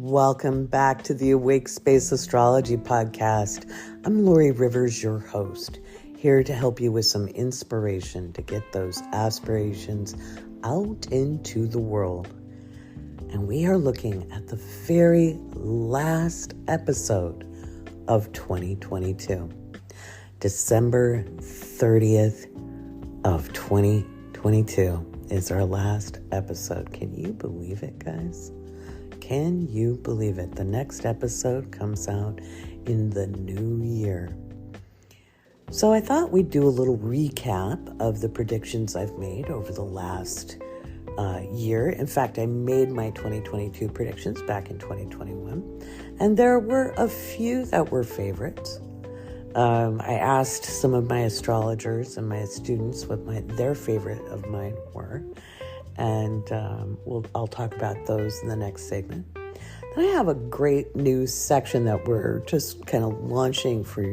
Welcome back to the Awake Space Astrology Podcast. I'm Laurie Rivers, your host, here to help you with some inspiration to get those aspirations out into the world. And we are looking at the very last episode of 2022, December 30th of 2022 is our last episode. Can you believe it, guys? Can you believe it? The next episode comes out in the new year. So I thought we'd do a little recap of the predictions I've made over the last year. In fact, I made my 2022 predictions back in 2021, and there were a few that were favorites. I asked some of my astrologers and my students what their favorite of mine were, and I'll talk about those in the next segment. Then I have a great new section that we're just kind of launching for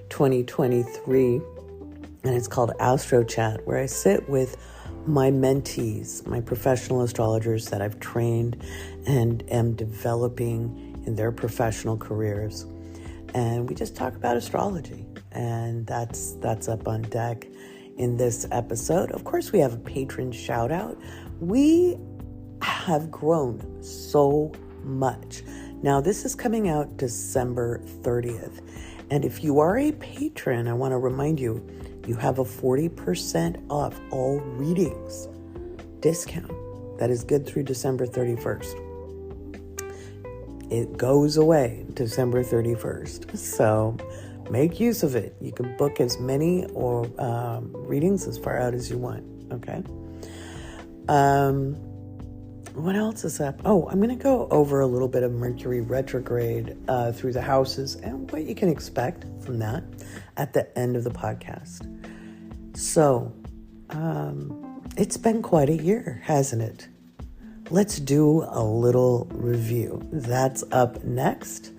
2023, and it's called Astro Chat, where I sit with my mentees, my professional astrologers that I've trained and am developing in their professional careers. And we just talk about astrology, and that's up on deck in this episode. Of course, we have a patron shout out. We have grown so much. Now, this is coming out December 30th. And if you are a patron, I want to remind you, you have a 40% off all readings discount. That is good through December 31st. It goes away December 31st. So make use of it. You can book as many or readings as far out as you want. Okay. What else is up? Oh, I'm going to go over a little bit of Mercury retrograde through the houses and what you can expect from that at the end of the podcast. So, it's been quite a year, hasn't it? Let's do a little review. That's up next.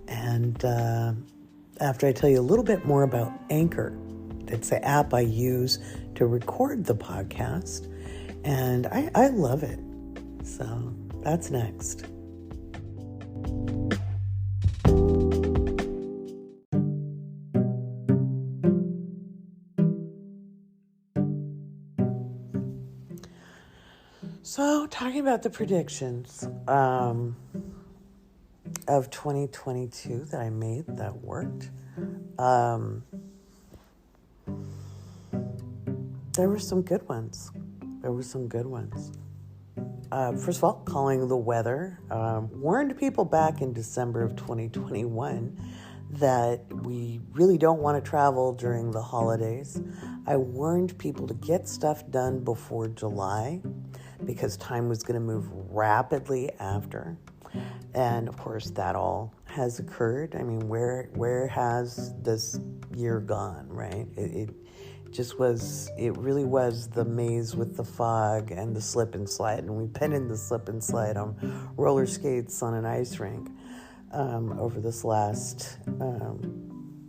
And after I tell you a little bit more about Anchor, it's the app I use to record the podcast. And I love it. So that's next. So talking about the predictions of 2022 that I made that worked. There were some good ones. First of all, calling the weather. Warned people back in December of 2021 that we really don't want to travel during the holidays. I warned people to get stuff done before July because time was going to move rapidly after. And of course, that all has occurred. I mean, where has this year gone, right? It really was the maze with the fog and the slip and slide. And we've been in the slip and slide on roller skates on an ice rink over this last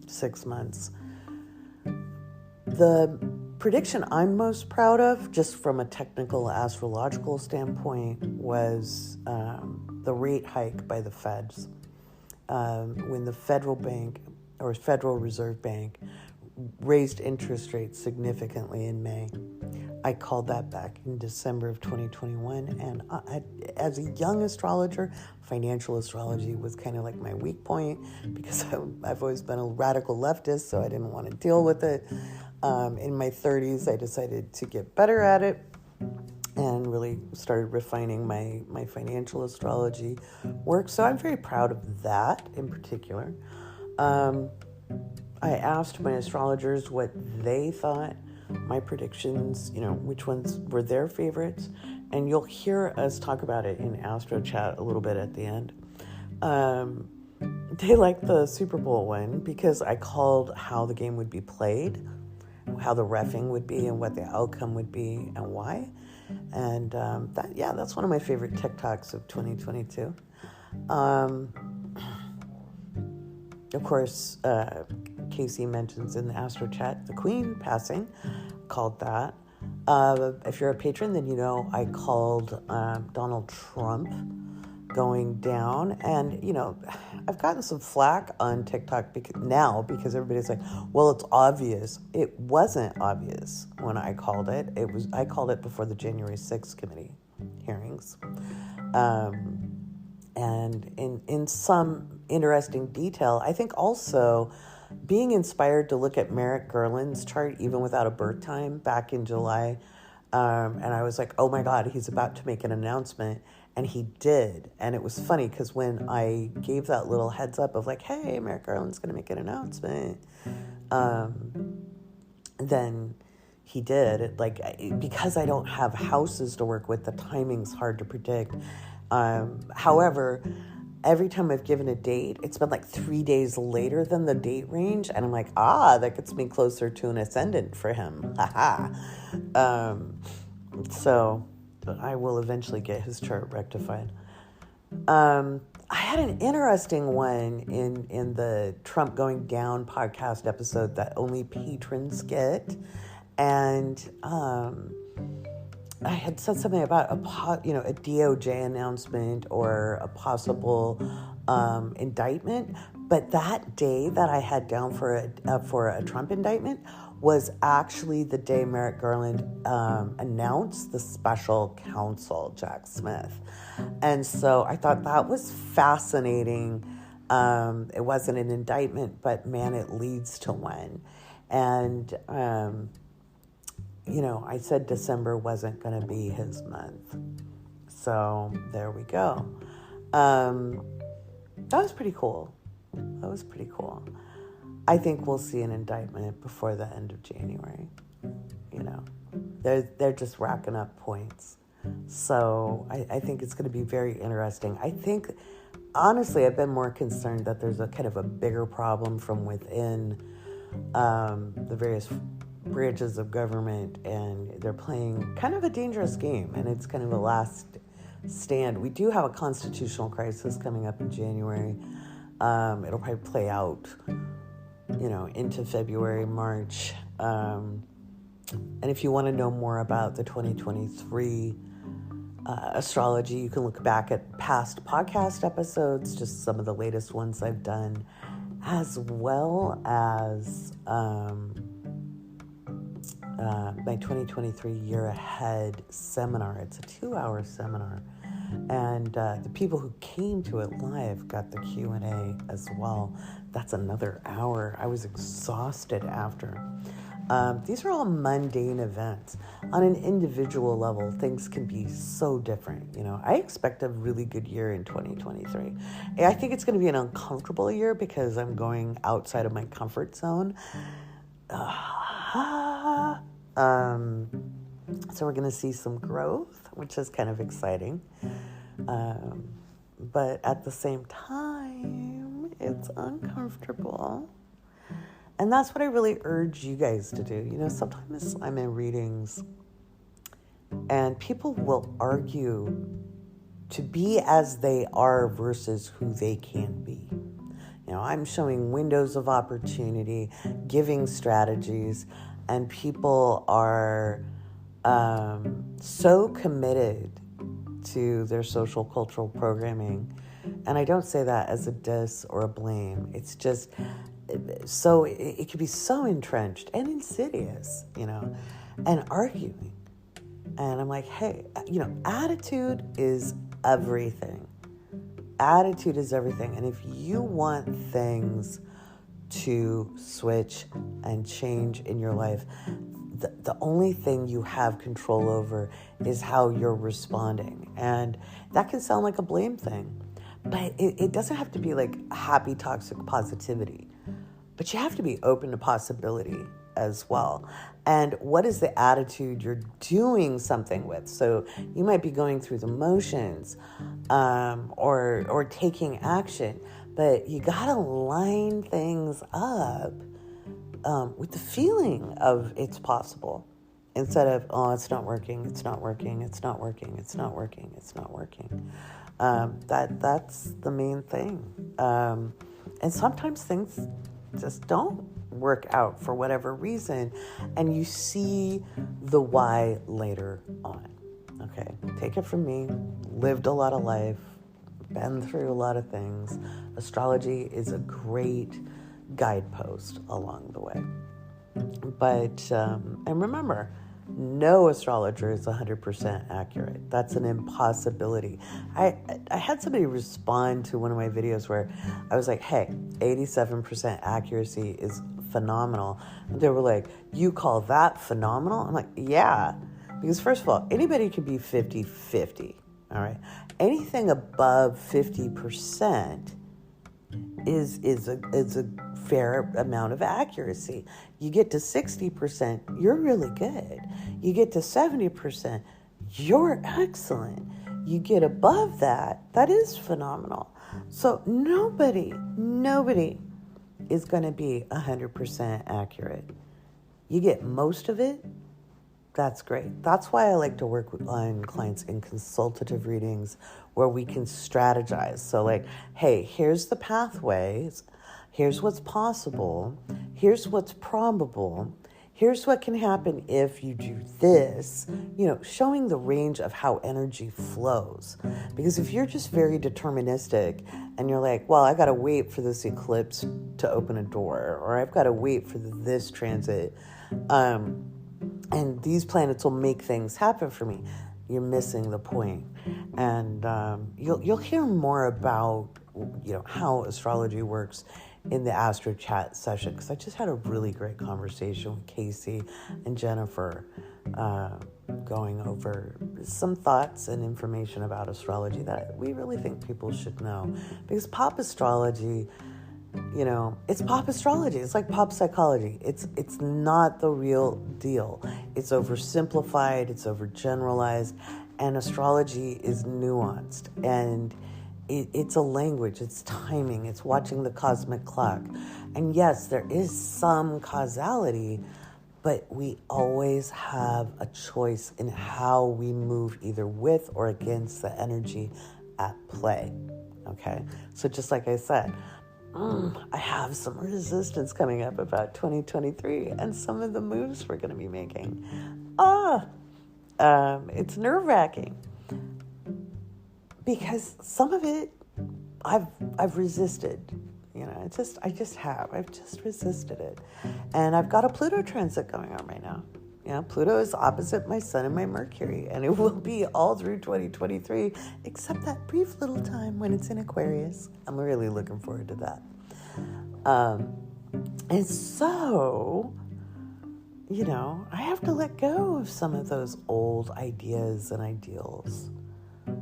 6 months. The prediction I'm most proud of, just from a technical astrological standpoint, was the rate hike by the feds. When the Federal Reserve Bank raised interest rates significantly in May. I called that back in December of 2021. And as a young astrologer, financial astrology was kind of like my weak point because I've always been a radical leftist, so I didn't want to deal with it. In my 30s, I decided to get better at it and really started refining my financial astrology work. So I'm very proud of that in particular. I asked my astrologers what they thought my predictions, which ones were their favorites. And you'll hear us talk about it in Astro Chat a little bit at the end. They liked the Super Bowl one because I called how the game would be played, how the reffing would be, and what the outcome would be and why. And that's one of my favorite TikToks of 2022. Of course, Kaycee mentions in the Astro Chat the Queen passing, called that. If you're a patron, then you know I called Donald Trump going down. And, I've gotten some flack on TikTok because everybody's like, well, it's obvious. It wasn't obvious when I called it. I called it before the January 6th committee hearings. And in some interesting detail, I think also being inspired to look at Merrick Garland's chart, even without a birth time, back in July. And I was like, oh my God, he's about to make an announcement. And he did. And it was funny because when I gave that little heads up of like, hey, Merrick Garland's going to make an announcement, then he did. Because I don't have houses to work with, the timing's hard to predict. However, every time I've given a date, it's been like 3 days later than the date range. And I'm like, that gets me closer to an ascendant for him. So I will eventually get his chart rectified. I had an interesting one in the Trump Going Down podcast episode that only patrons get. And I had said something about a DOJ announcement or a possible indictment, but that day that I had down for a Trump indictment was actually the day Merrick Garland announced the special counsel, Jack Smith. And so I thought that was fascinating. It wasn't an indictment, but man, it leads to one. And I said December wasn't going to be his month. So there we go. That was pretty cool. I think we'll see an indictment before the end of January. They're just racking up points. So I think it's going to be very interesting. I think, honestly, I've been more concerned that there's a kind of a bigger problem from within the various branches of government, and they're playing kind of a dangerous game, and it's kind of a last stand. We do have a constitutional crisis coming up in January. It'll probably play out, into February, March. And if you want to know more about the 2023 astrology, you can look back at past podcast episodes, just some of the latest ones I've done, as well as my 2023 Year Ahead seminar. It's a 2-hour seminar. And the people who came to it live got the Q&A as well. That's another hour. I was exhausted after. These are all mundane events. On an individual level, things can be so different. I expect a really good year in 2023. I think it's going to be an uncomfortable year because I'm going outside of my comfort zone. So we're going to see some growth, which is kind of exciting. But at the same time, it's uncomfortable. And that's what I really urge you guys to do. Sometimes I'm in readings and people will argue to be as they are versus who they can be. I'm showing windows of opportunity, giving strategies, and people are so committed to their social cultural programming. And I don't say that as a diss or a blame. It's just so it can be so entrenched and insidious, and arguing. And I'm like, hey, attitude is everything. Attitude is everything. And if you want things to switch and change in your life, the only thing you have control over is how you're responding. And that can sound like a blame thing, but it doesn't have to be like happy, toxic positivity. But you have to be open to possibility as well. And what is the attitude you're doing something with? So you might be going through the motions or taking action, but you got to line things up with the feeling of it's possible instead of, it's not working, it's not working, it's not working, it's not working, it's not working. That's the main thing. And sometimes things just don't work out for whatever reason, and you see the why later on. Okay, take it from me. Lived a lot of life, been through a lot of things. Astrology is a great guidepost along the way. But, and remember, no astrologer is 100% accurate. That's an impossibility. I had somebody respond to one of my videos where I was like, hey, 87% accuracy is phenomenal. And they were like, you call that phenomenal? I'm like, yeah. Because first of all, anybody can be 50-50, all right? Anything above 50% is a fair amount of accuracy. You get to 60%, you're really good. You get to 70%, you're excellent. You get above that, that is phenomenal. So nobody is going to be 100% accurate. You get most of it, that's great. That's why I like to work on clients in consultative readings where we can strategize. So like, hey, here's the pathways. Here's what's possible. Here's what's probable. Here's what can happen if you do this. Showing the range of how energy flows. Because if you're just very deterministic and you're like, well, I got to wait for this eclipse to open a door, or I've got to wait for this transit, and these planets will make things happen for me, you're missing the point. And you'll hear more about how astrology works in the Astro Chat session, because I just had a really great conversation with Kaycee and Jennifer going over some thoughts and information about astrology that we really think people should know. Because pop astrology, it's pop astrology. It's like pop psychology. It's not the real deal. It's oversimplified. It's overgeneralized. And astrology is nuanced. And it's a language. It's timing. It's watching the cosmic clock. And yes, there is some causality, but we always have a choice in how we move either with or against the energy at play. Okay? So just like I said, I have some resistance coming up about 2023 and some of the moves we're going to be making. It's nerve-wracking because some of it I've resisted. I've just resisted it. And I've got a Pluto transit going on right now. Pluto is opposite my Sun and my Mercury, and it will be all through 2023, except that brief little time when it's in Aquarius. I'm really looking forward to that. And so, I have to let go of some of those old ideas and ideals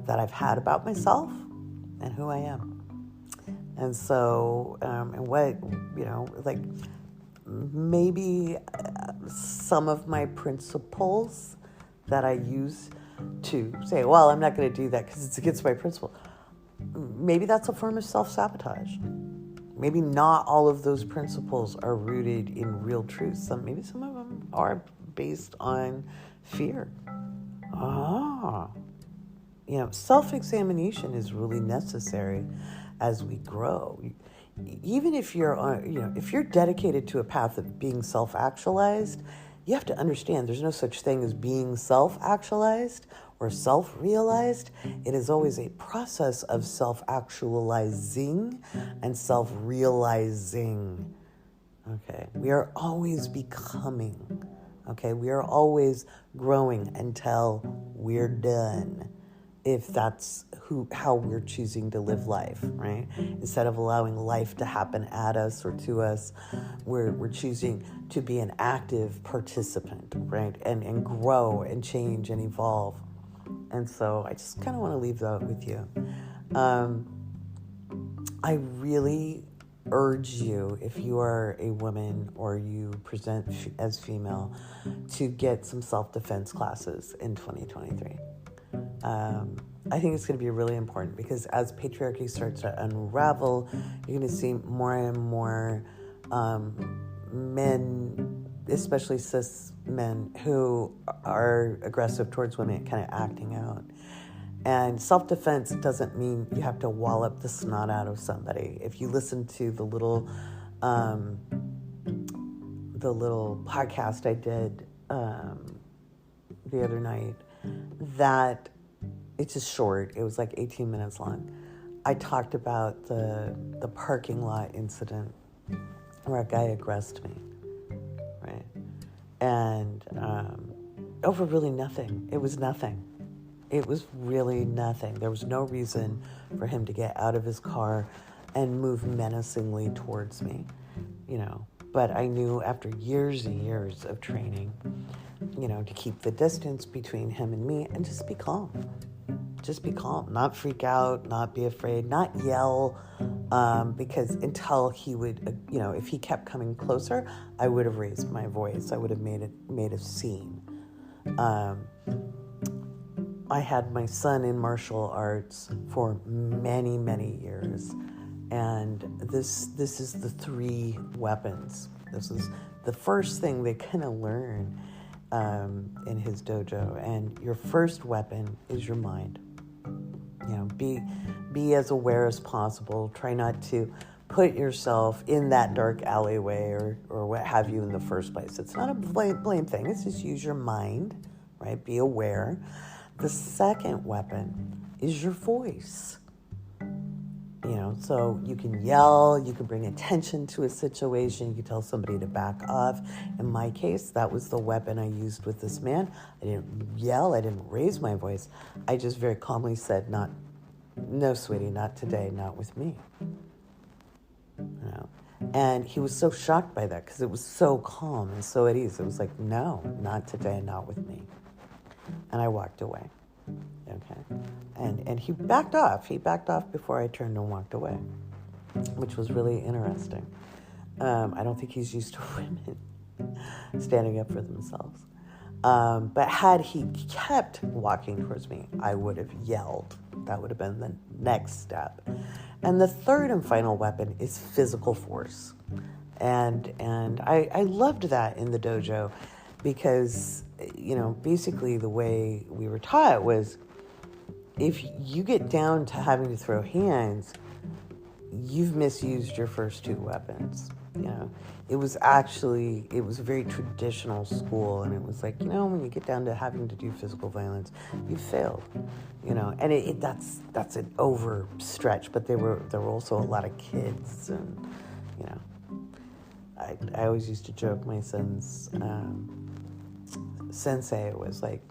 that I've had about myself and who I am. And so, maybe some of my principles that I use to say, well, I'm not going to do that because it's against my principle. Maybe that's a form of self-sabotage. Maybe not all of those principles are rooted in real truth. Maybe some of them are based on fear. Self-examination is really necessary as we grow. Even if if you're dedicated to a path of being self-actualized, you have to understand there's no such thing as being self-actualized or self-realized. It is always a process of self-actualizing and self-realizing. Okay, we are always becoming. Okay, we are always growing until we're done. If that's how we're choosing to live life, right? Instead of allowing life to happen at us or to us, we're choosing to be an active participant, right? And grow and change and evolve. And so I just kind of want to leave that with you. I really urge you, if you are a woman or you present as female, to get some self-defense classes in 2023. I think it's going to be really important because as patriarchy starts to unravel, you're going to see more and more men, especially cis men, who are aggressive towards women, kind of acting out. And self-defense doesn't mean you have to wallop the snot out of somebody. If you listen to the little podcast I did the other night, that it's just short. It was like 18 minutes long. I talked about the parking lot incident where a guy aggressed me, right? And over really nothing. It was nothing. It was really nothing. There was no reason for him to get out of his car and move menacingly towards me, But I knew after years and years of training, to keep the distance between him and me and just be calm. Just be calm, not freak out, not be afraid, not yell, because until he would, if he kept coming closer, I would have raised my voice. I would have made a scene. I had my son in martial arts for many, many years, and this is the 3 weapons. This is the first thing they kind of learn in his dojo, and your first weapon is your mind. Be as aware as possible. Try not to put yourself in that dark alleyway or what have you in the first place. It's not a blame thing. It's just use your mind, right? Be aware. The second weapon is your voice. So you can yell, you can bring attention to a situation, you can tell somebody to back off. In my case, that was the weapon I used with this man. I didn't yell, I didn't raise my voice. I just very calmly said, no, sweetie, not today, not with me. And he was so shocked by that because it was so calm and so at ease. It was like, no, not today, not with me. And I walked away. Okay. And he backed off. He backed off before I turned and walked away, which was really interesting. I don't think he's used to women standing up for themselves. But had he kept walking towards me, I would have yelled. That would have been the next step. And the third and final weapon is physical force. And I loved that in the dojo because, basically the way we were taught was if you get down to having to throw hands, you've misused your first 2 weapons. It was a very traditional school, and it was like, when you get down to having to do physical violence, you failed, and that's an overstretch, but there were also a lot of kids, and, I always used to joke my son's sensei was like,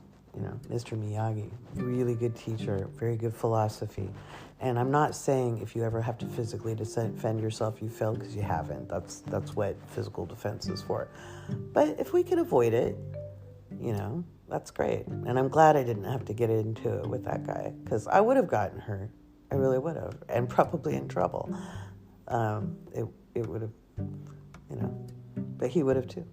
Mr. Miyagi, really good teacher, very good philosophy. And I'm not saying if you ever have to physically defend yourself, you failed, because you haven't. That's what physical defense is for. But if we can avoid it, that's great. And I'm glad I didn't have to get into it with that guy, because I would have gotten hurt. I really would have, and probably in trouble. It would have, but he would have too.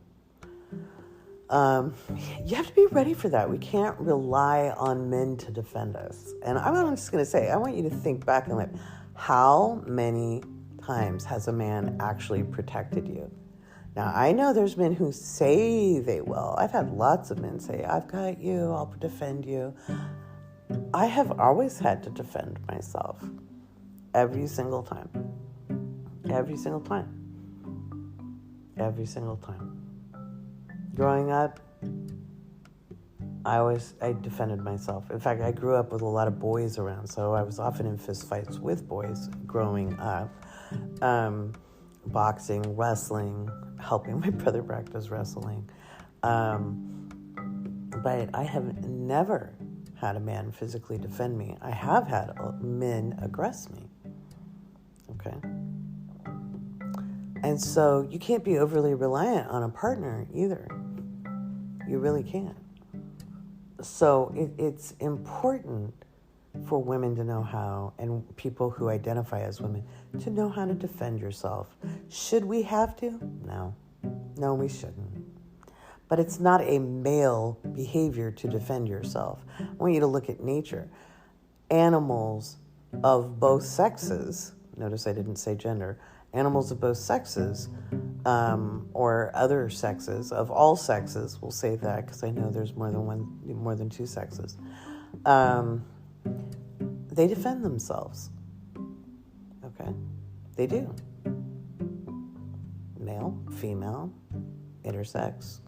You have to be ready for that. We can't rely on men to defend us. And I'm just going to say, I want you to think back in life. How many times has a man actually protected you? Now, I know there's men who say they will. I've had lots of men say, I've got you, I'll defend you. I have always had to defend myself. Every single time. Every single time. Every single time. Growing up, I defended myself. In fact, I grew up with a lot of boys around, so I was often in fist fights with boys growing up. Boxing, wrestling, helping my brother practice wrestling. But I have never had a man physically defend me. I have had men aggress me. Okay? And so you can't be overly reliant on a partner either. You really can't. So it's important for women to know how, and people who identify as women, to know how to defend yourself. Should we have to? No. No, we shouldn't. But it's not a male behavior to defend yourself. I want you to look at nature. Animals of both sexes, notice I didn't say gender, animals of both sexes, or other sexes, of all sexes, we'll say that because I know there's more than 2 sexes. They defend themselves. Okay? They do. Male, female, intersex,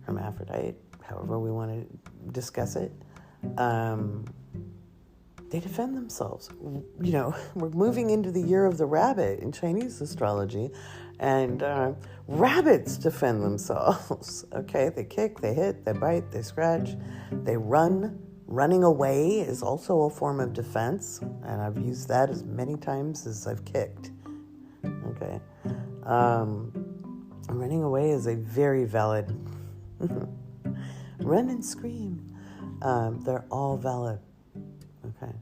hermaphrodite, however we want to discuss it. they defend themselves. You know, we're moving into the year of the rabbit in Chinese astrology, and rabbits defend themselves. Okay, they kick, they hit, they bite, they scratch, they run. Running away is also a form of defense, and I've used that as many times as I've kicked. Okay, running away is a very valid. Run and scream. They're all valid. Okay.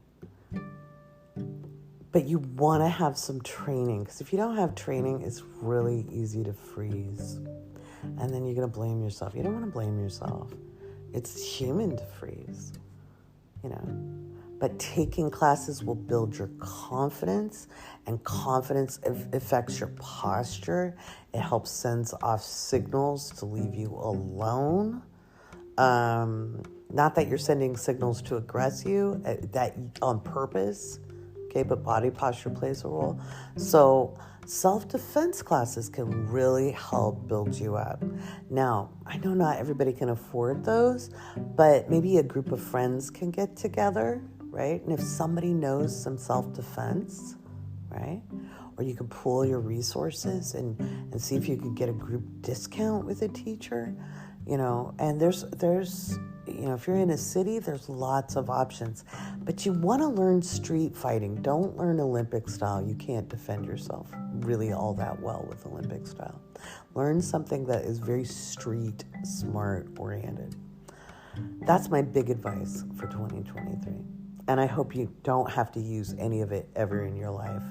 But you want to have some training, because if you don't have training, it's really easy to freeze. And then you're going to blame yourself. You don't want to blame yourself. It's human to freeze, you know. But taking classes will build your confidence, and confidence affects your posture. It helps send off signals to leave you alone. Not that you're sending signals to aggress you, that on purpose, okay, but body posture plays a role. So self-defense classes can really help build you up. Now, I know not everybody can afford those, but maybe a group of friends can get together, right? And if somebody knows some self-defense, right? Or you can pool your resources and see if you could get a group discount with a teacher, you know. And there's you know, if you're in a city, there's lots of options. But you want to learn street fighting. Don't learn Olympic style. You can't defend yourself really all that well with Olympic style. Learn something that is very street smart oriented. That's my big advice for 2023. And I hope you don't have to use any of it ever in your life.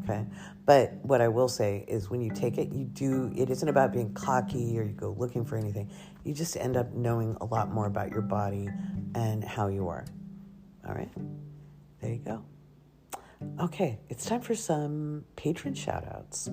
Okay. But what I will say is when you take it, it isn't about being cocky or you go looking for anything. You just end up knowing a lot more about your body and how you are. All right. There you go. Okay. It's time for some patron shout outs.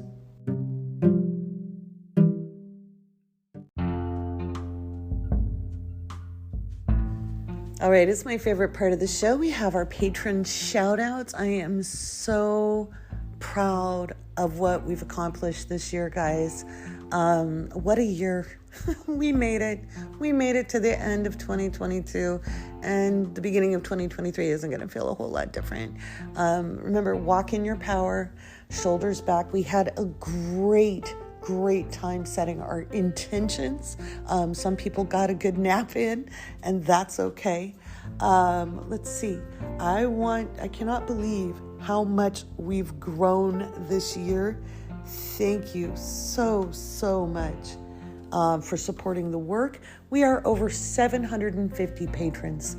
All right. It's my favorite part of the show. We have our patron shout outs. I am so proud of what we've accomplished this year, guys. What a year. We made it. We made it to the end of 2022, and the beginning of 2023 isn't going to feel a whole lot different. Remember, walk in your power, shoulders back. We had a great time setting our intentions. Some people got a good nap in, and that's okay. Let's see. I cannot believe how much we've grown this year. Thank you so much for supporting the work. We are over 750 patrons.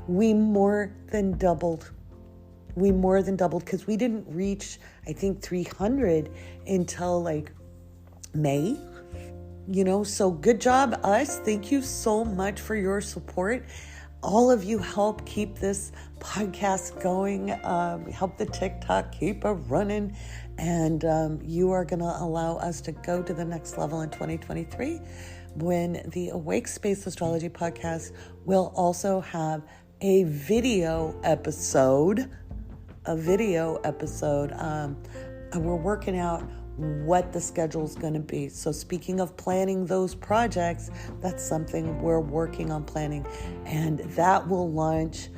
We more than doubled because we didn't reach, I think, 300 until like May. You know, so good job, us. Thank you so much for your support. All of you help keep this podcast going. Help the TikTok keep it running. And you are going to allow us to go to the next level in 2023 when the Awake Space Astrology Podcast will also have a video episode. We're working out what the schedule's going to be. So speaking of planning those projects, that's something we're working on planning, and that will launch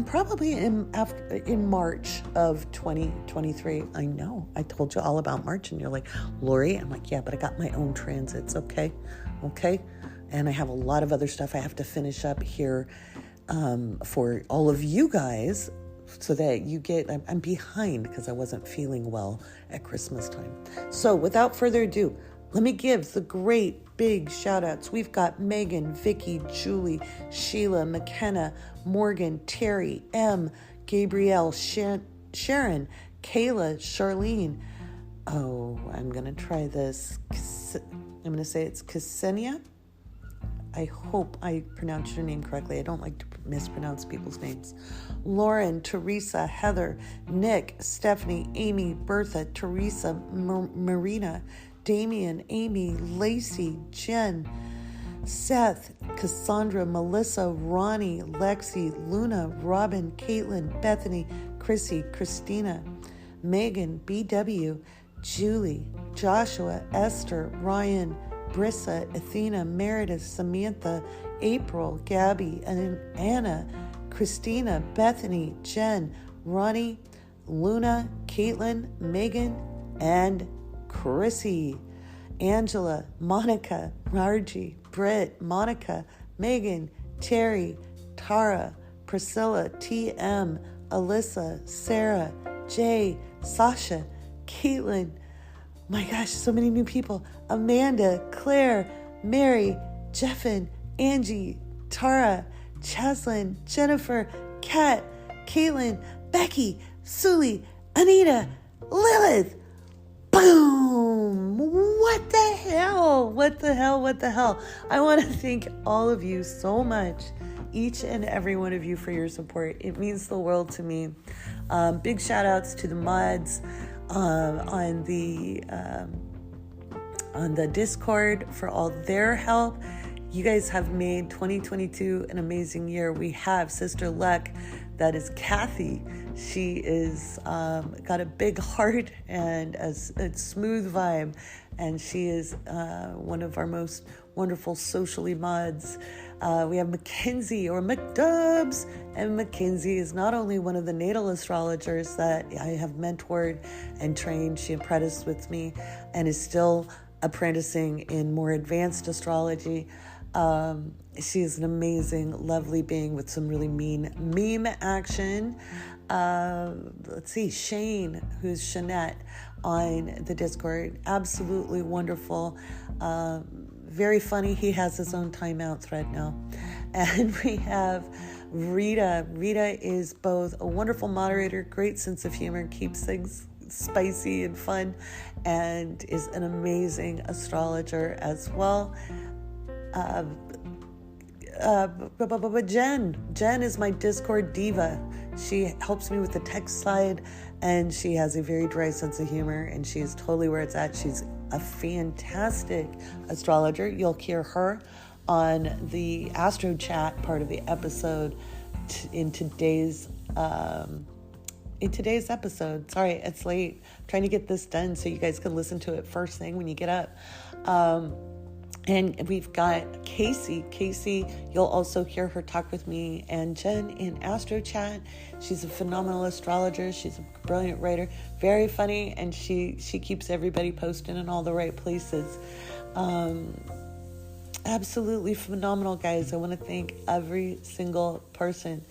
probably in March of 2023. I know I told you all about March, and you're like, Laurie, I'm like, yeah, but I got my own transits. Okay. And I have a lot of other stuff I have to finish up here for all of you guys, so that you get, I'm behind because I wasn't feeling well at Christmas time. So without further ado, let me give the great big shout outs. We've got Megan, Vicky, Julie, Sheila, McKenna, Morgan, Terry, M, Gabrielle, Sharon, Kayla, Charlene. Oh, I'm going to try this. I'm going to say it's Ksenia. I hope I pronounced your name correctly. I don't like to mispronounce people's names. Lauren, Teresa, Heather, Nick, Stephanie, Amy, Bertha, Teresa, Marina, Damien, Amy, Lacey, Jen, Seth, Cassandra, Melissa, Ronnie, Lexi, Luna, Robin, Caitlin, Bethany, Chrissy, Christina, Megan, BW, Julie, Joshua, Esther, Ryan, Brissa, Athena, Meredith, Samantha, April, Gabby, and Anna, Christina, Bethany, Jen, Ronnie, Luna, Caitlin, Megan, and Chrissy. Angela, Monica, Margie, Britt, Monica, Megan, Terry, Tara, Priscilla, TM, Alyssa, Sarah, Jay, Sasha, Caitlin. My gosh, so many new people. Amanda, Claire, Mary, Jeffin, Angie, Tara, Chaslin, Jennifer, Kat, Caitlin, Becky, Sully, Anita, Lilith. Boom! What the hell? What the hell? What the hell? I want to thank all of you so much, each and every one of you, for your support. It means the world to me. Big shout outs to the mods on the Discord for all their help. You guys have made 2022 an amazing year. We have Sister Luck, that is Kathy. She is got a big heart and a smooth vibe, and she is one of our most wonderful socially mods. We have Mackenzie, or McDubs, and Mackenzie is not only one of the natal astrologers that I have mentored and trained. She apprenticed with me and is still apprenticing in more advanced astrology. She is an amazing, lovely being with some really mean meme action. Let's see, Shane, who's Shanette on the Discord, absolutely wonderful, very funny. He has his own timeout thread now. And we have Rita. Rita is both a wonderful moderator, great sense of humor, keeps things spicy and fun, and is an amazing astrologer as well. Jen is my Discord diva. She helps me with the text side, and she has a very dry sense of humor, and she is totally where it's at. She's a fantastic astrologer. You'll hear her on the Astro Chat part of the episode in today's episode. Sorry, it's late. I'm trying to get this done so you guys can listen to it first thing when you get up. And we've got Kaycee. Kaycee, you'll also hear her talk with me and Jen in Astro Chat. She's a phenomenal astrologer. She's a brilliant writer, very funny, and she keeps everybody posted in all the right places. Absolutely phenomenal, guys. I want to thank every single person.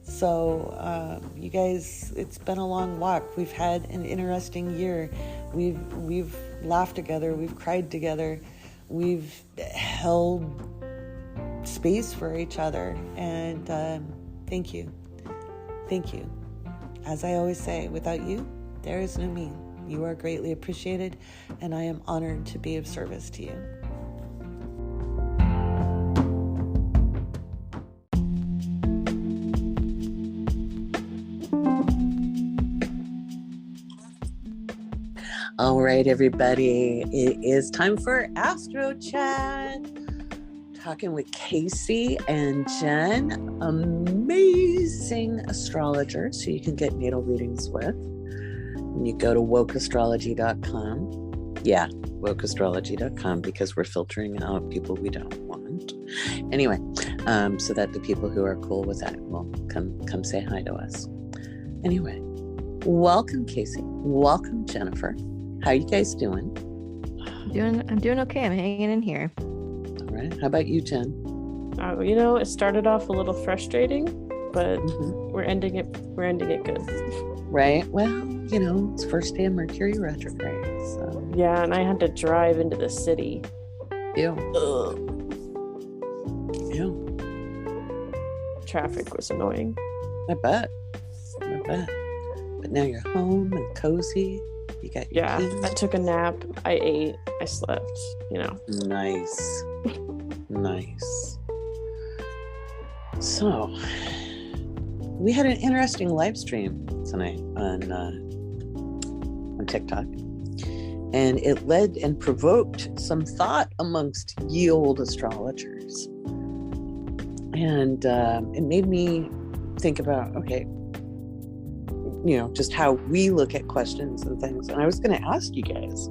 So, you guys, it's been a long walk. We've had an interesting year. We've laughed together. We've cried together. We've held space for each other, and thank you. Thank you. As I always say, without you, there is no me. You are greatly appreciated, and I am honored to be of service to you. All right, everybody, it is time for Astro Chat. Talking with Kaycee and Jen, amazing astrologers who you can get natal readings with. And you go to wokeastrology.com. Yeah, wokeastrology.com, because we're filtering out people we don't want. Anyway, so that the people who are cool with that will come say hi to us. Anyway, welcome, Kaycee. Welcome, Jennifer. How you guys doing? I'm doing okay. I'm hanging in here. All right. How about you, Jen? It started off a little frustrating, but we're ending it good. Right. Well, it's first day of Mercury retrograde. So yeah, and I had to drive into the city. Ew. Ugh. Ew. Traffic was annoying. I bet. But now you're home and cozy. You got your keys. I took a nap. I ate. I slept. Nice. So, we had an interesting live stream tonight on TikTok, and it led and provoked some thought amongst ye old astrologers, and it made me think about, okay, just how we look at questions and things. And I was going to ask you guys,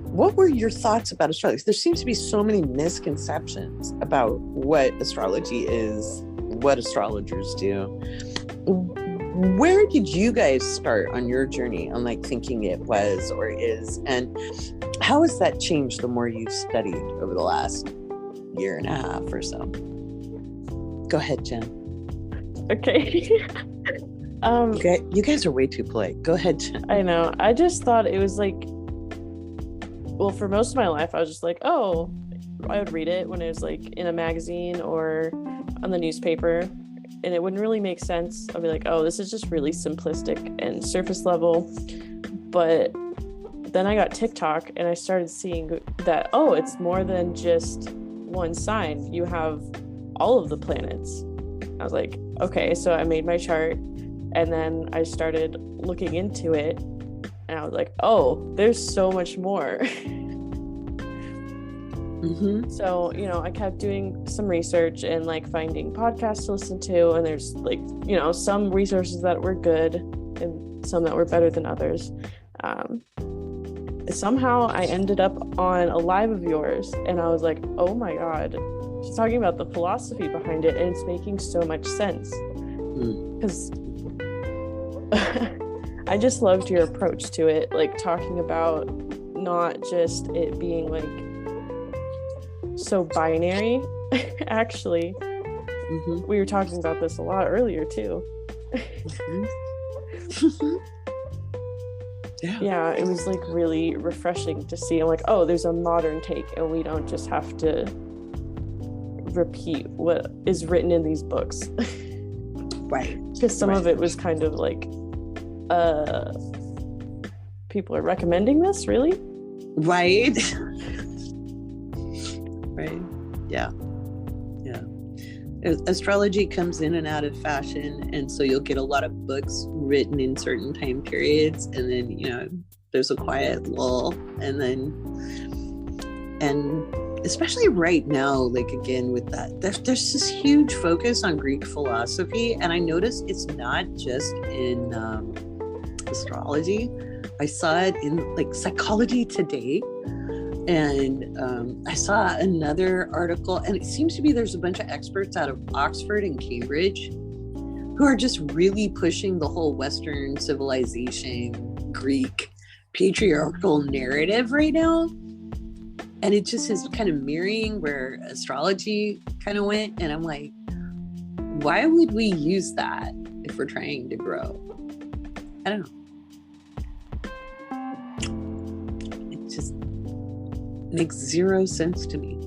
what were your thoughts about astrology? There seems to be so many misconceptions about what astrology is what astrologers do. Where did you guys start on your journey on like thinking it was or is, and how has that changed the more you've studied over the last year and a half or so? Go ahead, Jen. Okay. Okay, you guys are way too polite. Go ahead, Jen. I know. I just thought it was like, well, for most of my life, I was just like, oh, I would read it when it was like in a magazine or on the newspaper, and it wouldn't really make sense. I'd be like, oh, this is just really simplistic and surface level. But then I got TikTok and I started seeing that, oh, it's more than just one sign. You have all of the planets. I was like, okay, so I made my chart, and then I started looking into it, and I was like, oh, there's so much more. Mm-hmm. So, you know, I kept doing some research and like finding podcasts to listen to, and there's like, you know, some resources that were good and some that were better than others. Somehow I ended up on a live of yours, and I was like, oh my God, she's talking about the philosophy behind it, and it's making so much sense. Because I just loved your approach to it, like talking about not just it being like so binary. Actually, we were talking about this a lot earlier too. Yeah, it was like really refreshing to see. I'm like, oh, there's a modern take, and we don't just have to repeat what is written in these books. Right. Because some of it was kind of like, people are recommending this, really? Right. Right. Yeah. Astrology comes in and out of fashion, and so you'll get a lot of books written in certain time periods, and then, you know, there's a quiet lull, and especially right now, like again with that, there's this huge focus on Greek philosophy, and I noticed it's not just in astrology. I saw it in like Psychology Today. And I saw another article, and it seems to be there's a bunch of experts out of Oxford and Cambridge who are just really pushing the whole Western civilization, Greek patriarchal narrative right now. And it just is kind of mirroring where astrology kind of went. And I'm like, why would we use that if we're trying to grow? I don't know. It just makes zero sense to me.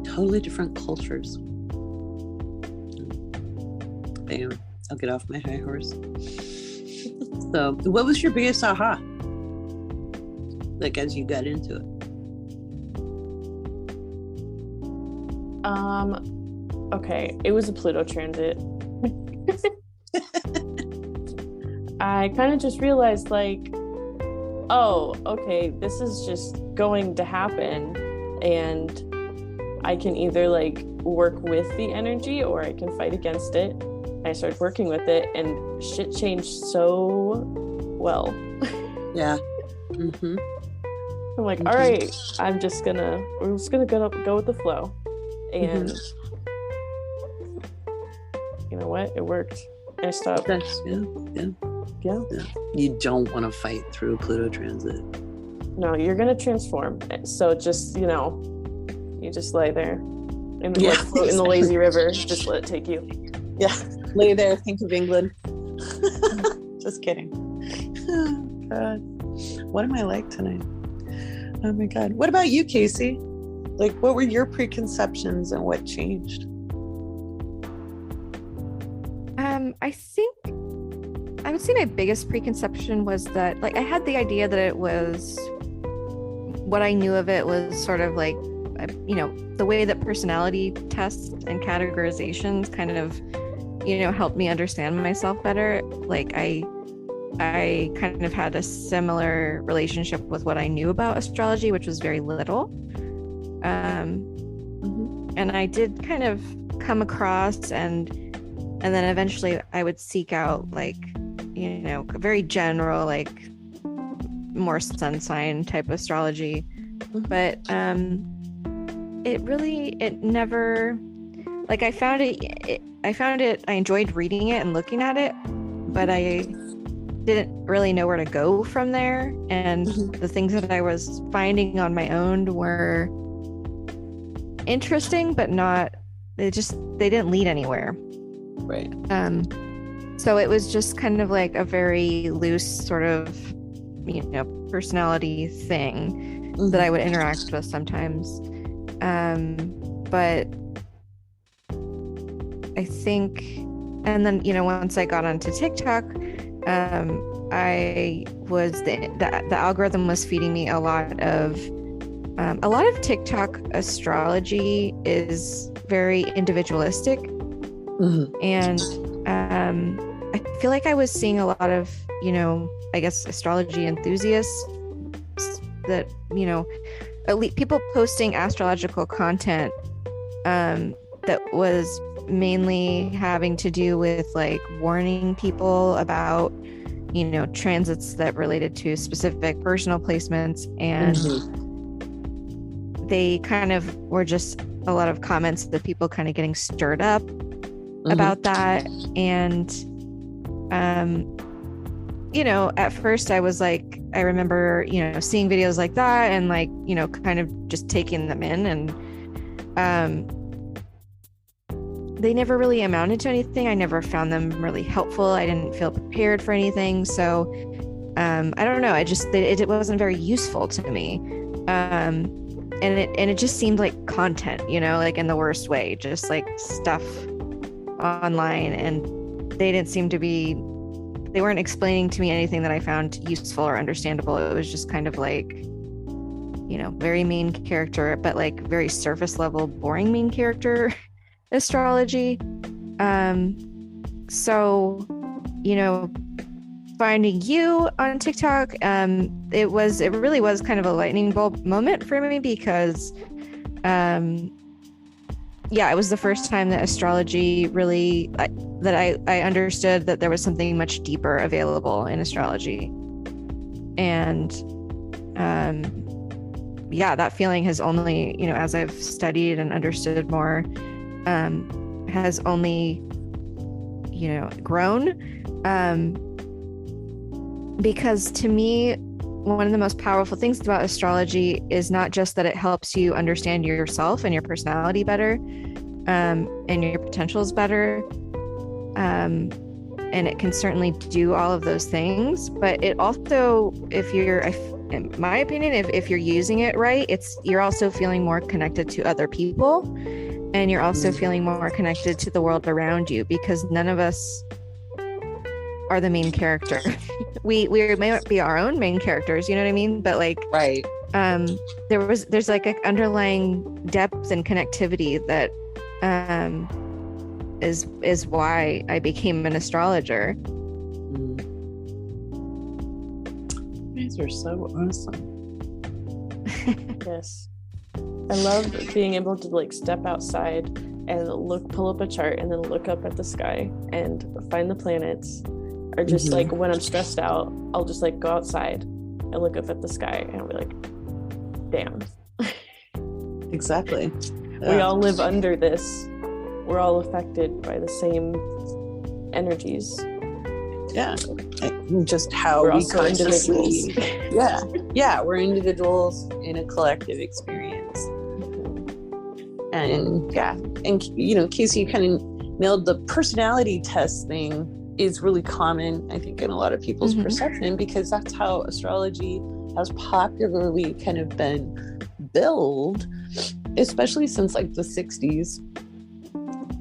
Totally different cultures. Anyway, I'll get off my high horse. So, what was your biggest aha? Like as you got into it? Okay, it was a Pluto transit. I kind of just realized like, oh, okay, this is just going to happen, and I can either like work with the energy or I can fight against it. I started working with it, and shit changed so well. Yeah. I'm like, all right, we're just gonna go with the flow, and you know what? It worked. I stopped. Yeah. You don't want to fight through a Pluto transit. No, you're gonna transform. So just, you know, you just lay there and like float in the lazy river. Just let it take you. Yeah, lay there. Think of England. Just kidding. Oh, God, what am I like tonight? Oh my God. What about you, Kaycee? Like, what were your preconceptions and what changed? I think I would say my biggest preconception was that, like, I had the idea that it was, what I knew of it was sort of like, you know, the way that personality tests and categorizations kind of, you know, helped me understand myself better. Like, I kind of had a similar relationship with what I knew about astrology, which was very little. And I did kind of come across and then eventually I would seek out, like, you know, very general, like more sun sign type astrology. But it never like I found it, I enjoyed reading it and looking at it, but I didn't really know where to go from there. And the things that I was finding on my own were interesting, but they didn't lead anywhere. Right. So it was just kind of like a very loose sort of, personality thing that I would interact with sometimes. But I think, and then, once I got onto TikTok, the algorithm was feeding me a lot of TikTok astrology is very individualistic. And I feel like I was seeing a lot of, I guess astrology enthusiasts that, people posting astrological content that was mainly having to do with like warning people about, transits that related to specific personal placements. And they kind of were just a lot of comments that people kind of getting stirred up about that. And at first I was like, I remember seeing videos like that and like kind of just taking them in, and they never really amounted to anything. I never found them really helpful. I didn't feel prepared for anything, so I don't know, it wasn't very useful to me. And it just seemed like content, like in the worst way, just like stuff online, and they weren't explaining to me anything that I found useful or understandable. It was just kind of like, very main character, but like very surface level, boring main character astrology. So, finding you on TikTok, it really was kind of a lightning bulb moment for me, because it was the first time that astrology really, that I understood that there was something much deeper available in astrology. And that feeling has only, as I've studied and understood more, has only, grown. Because to me, one of the most powerful things about astrology is not just that it helps you understand yourself and your personality better, and your potentials better. And it can certainly do all of those things, but it also, in my opinion, if you're using it right, you're also feeling more connected to other people, and you're also feeling more connected to the world around you, because none of us are the main character. we may not be our own main characters, you know what I mean? But like, right. There's like an underlying depth and connectivity that is why I became an astrologer. You guys are so awesome. Yes. I love being able to like step outside and pull up a chart and then look up at the sky and find the planets. Or just like when I'm stressed out, I'll just like go outside and look up at the sky and I'll be like, damn. Exactly. We all live under this. We're all affected by the same energies. Yeah. Just how we're we also consciously. Yeah, we're individuals in a collective experience. And Kaycee, you kind of nailed the personality test thing. Is really common, I think, in a lot of people's perception, because that's how astrology has popularly kind of been billed, especially since like the 60s.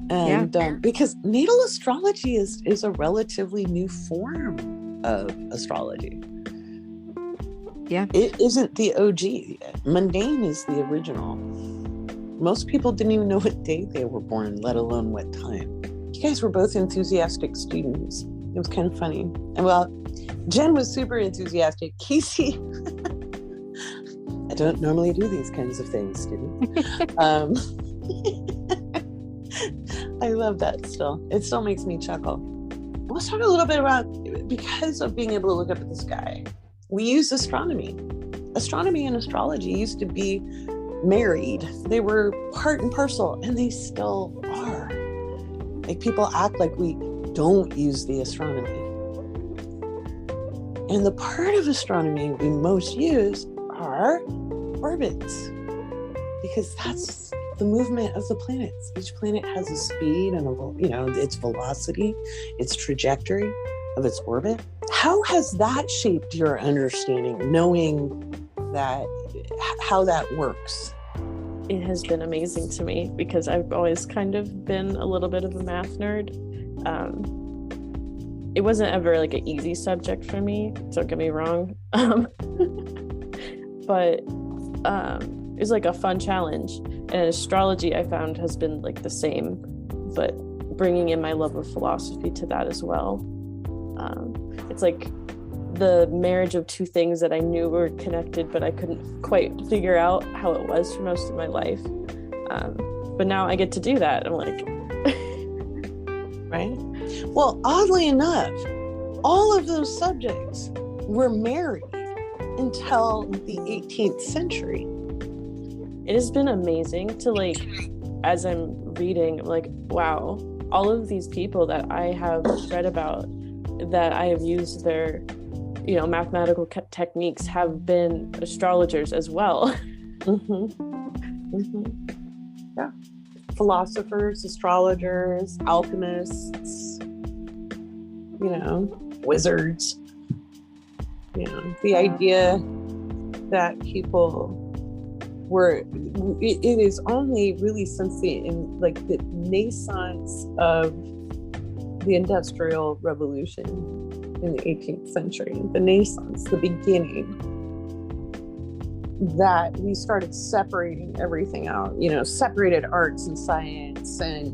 And because natal astrology is a relatively new form of astrology. Yeah. It isn't the OG. Mundane is the original. Most people didn't even know what day they were born, let alone what time. You guys were both enthusiastic students. It was kind of funny. And well, Jen was super enthusiastic. Kaycee, I don't normally do these kinds of things, student. I love that still. It still makes me chuckle. Let's talk a little bit about, because of being able to look up at the sky, we use astronomy. Astronomy and astrology used to be married. They were part and parcel, and they still are. Like, people act like we don't use the astronomy. And the part of astronomy we most use are orbits, because that's the movement of the planets. Each planet has a speed and its velocity, its trajectory of its orbit. How has that shaped your understanding, knowing that, how that works? It has been amazing to me because I've always kind of been a little bit of a math nerd. It wasn't ever like an easy subject for me, don't get me wrong. But it was like a fun challenge. And astrology, I found, has been like the same, but bringing in my love of philosophy to that as well. It's like the marriage of two things that I knew were connected, but I couldn't quite figure out how it was for most of my life. But now I get to do that. I'm like, right? Well, oddly enough, all of those subjects were married until the 18th century. It has been amazing to, like, as I'm reading, I'm like, wow, all of these people that I have read about, that I have used their, mathematical techniques, have been astrologers as well. Yeah. Philosophers, astrologers, alchemists, wizards. The idea that people were, it is only really since the naissance of the Industrial Revolution in the 18th century, the beginning, that we started separating everything out, separated arts and science and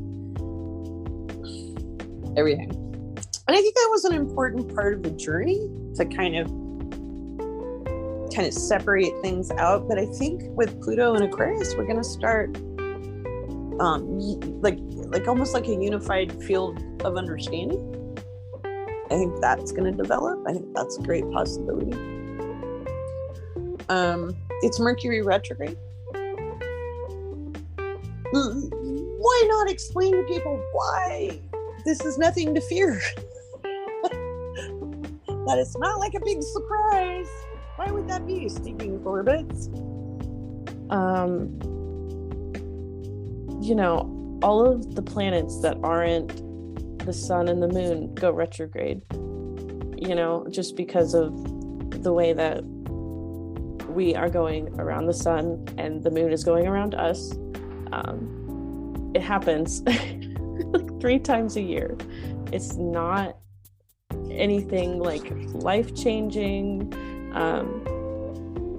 everything. And I think that was an important part of the journey, to kind of separate things out. But I think with Pluto and Aquarius, we're going to start like almost like a unified field of understanding. I think that's going to develop. I think that's a great possibility. It's Mercury retrograde. Why not explain to people why this is nothing to fear? That it's not like a big surprise. Why would that be, speaking of orbits? All of the planets that aren't the sun and the moon go retrograde, just because of the way that we are going around the sun and the moon is going around us. It happens like 3 times a year. It's not anything like life-changing.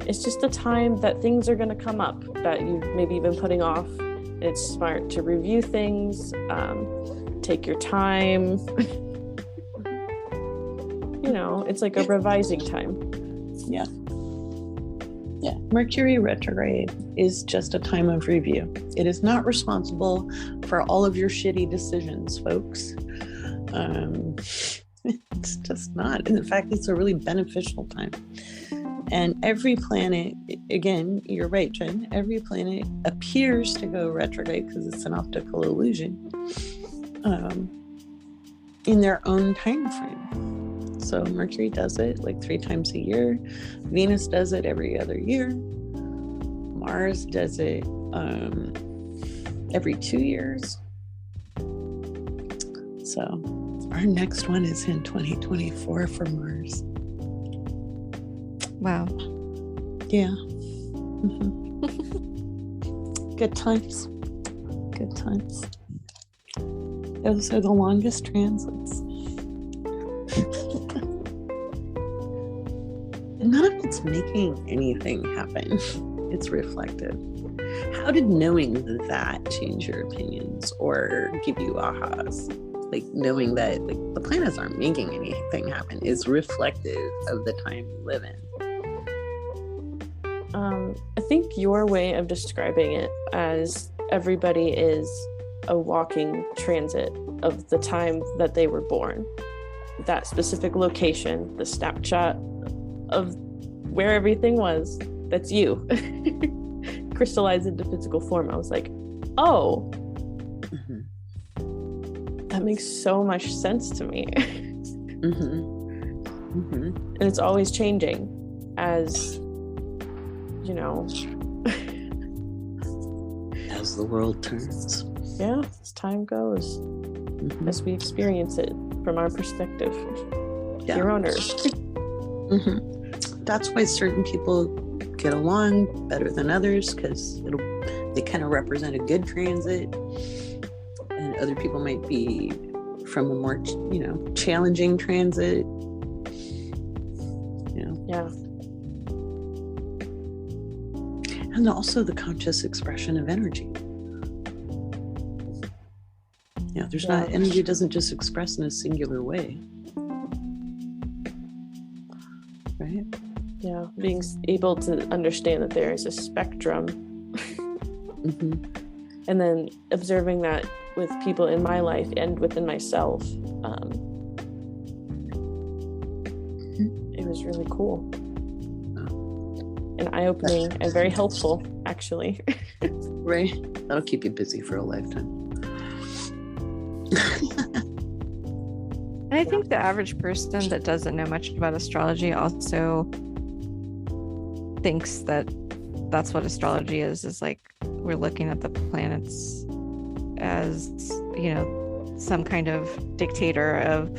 It's just a time that things are going to come up that you've maybe been putting off. It's smart to review things, take your time. It's like a revising time. Yeah. Mercury retrograde is just a time of review. It is not responsible for all of your shitty decisions, folks. It's just not. And in fact, it's a really beneficial time. And every planet, again, you're right, Jen, every planet appears to go retrograde, because it's an optical illusion, in their own time frame. So Mercury does it like 3 times a year. Venus does it every other year. Mars does it every 2 years. So our next one is in 2024 for Mars. Wow. Yeah. Good times. Good times. Those are the longest transits. None of it's making anything happen. It's reflective. How did knowing that change your opinions or give you ahas? Like, knowing that the planets aren't making anything happen is reflective of the time we live in. I think your way of describing it as everybody is a walking transit of the time that they were born. That specific location, the snapshot of where everything was, that's you. Crystallized into physical form. I was like, oh. that makes so much sense to me. And it's always changing as, you know, as the world turns. Yeah, as time goes, as we experience it from our perspective here on Earth. That's why certain people get along better than others, because they kind of represent a good transit, and other people might be from a more, you know, challenging transit. You know. Yeah. And also the conscious expression of energy. Yeah, there's not, energy doesn't just express in a singular way. Right? Yeah, being able to understand that there is a spectrum. And then observing that with people in my life and within myself. It was really cool. And eye-opening and very helpful, actually. Right? That'll keep you busy for a lifetime. And I think the average person that doesn't know much about astrology also thinks that that's what astrology is like we're looking at the planets as, you know, some kind of dictator of,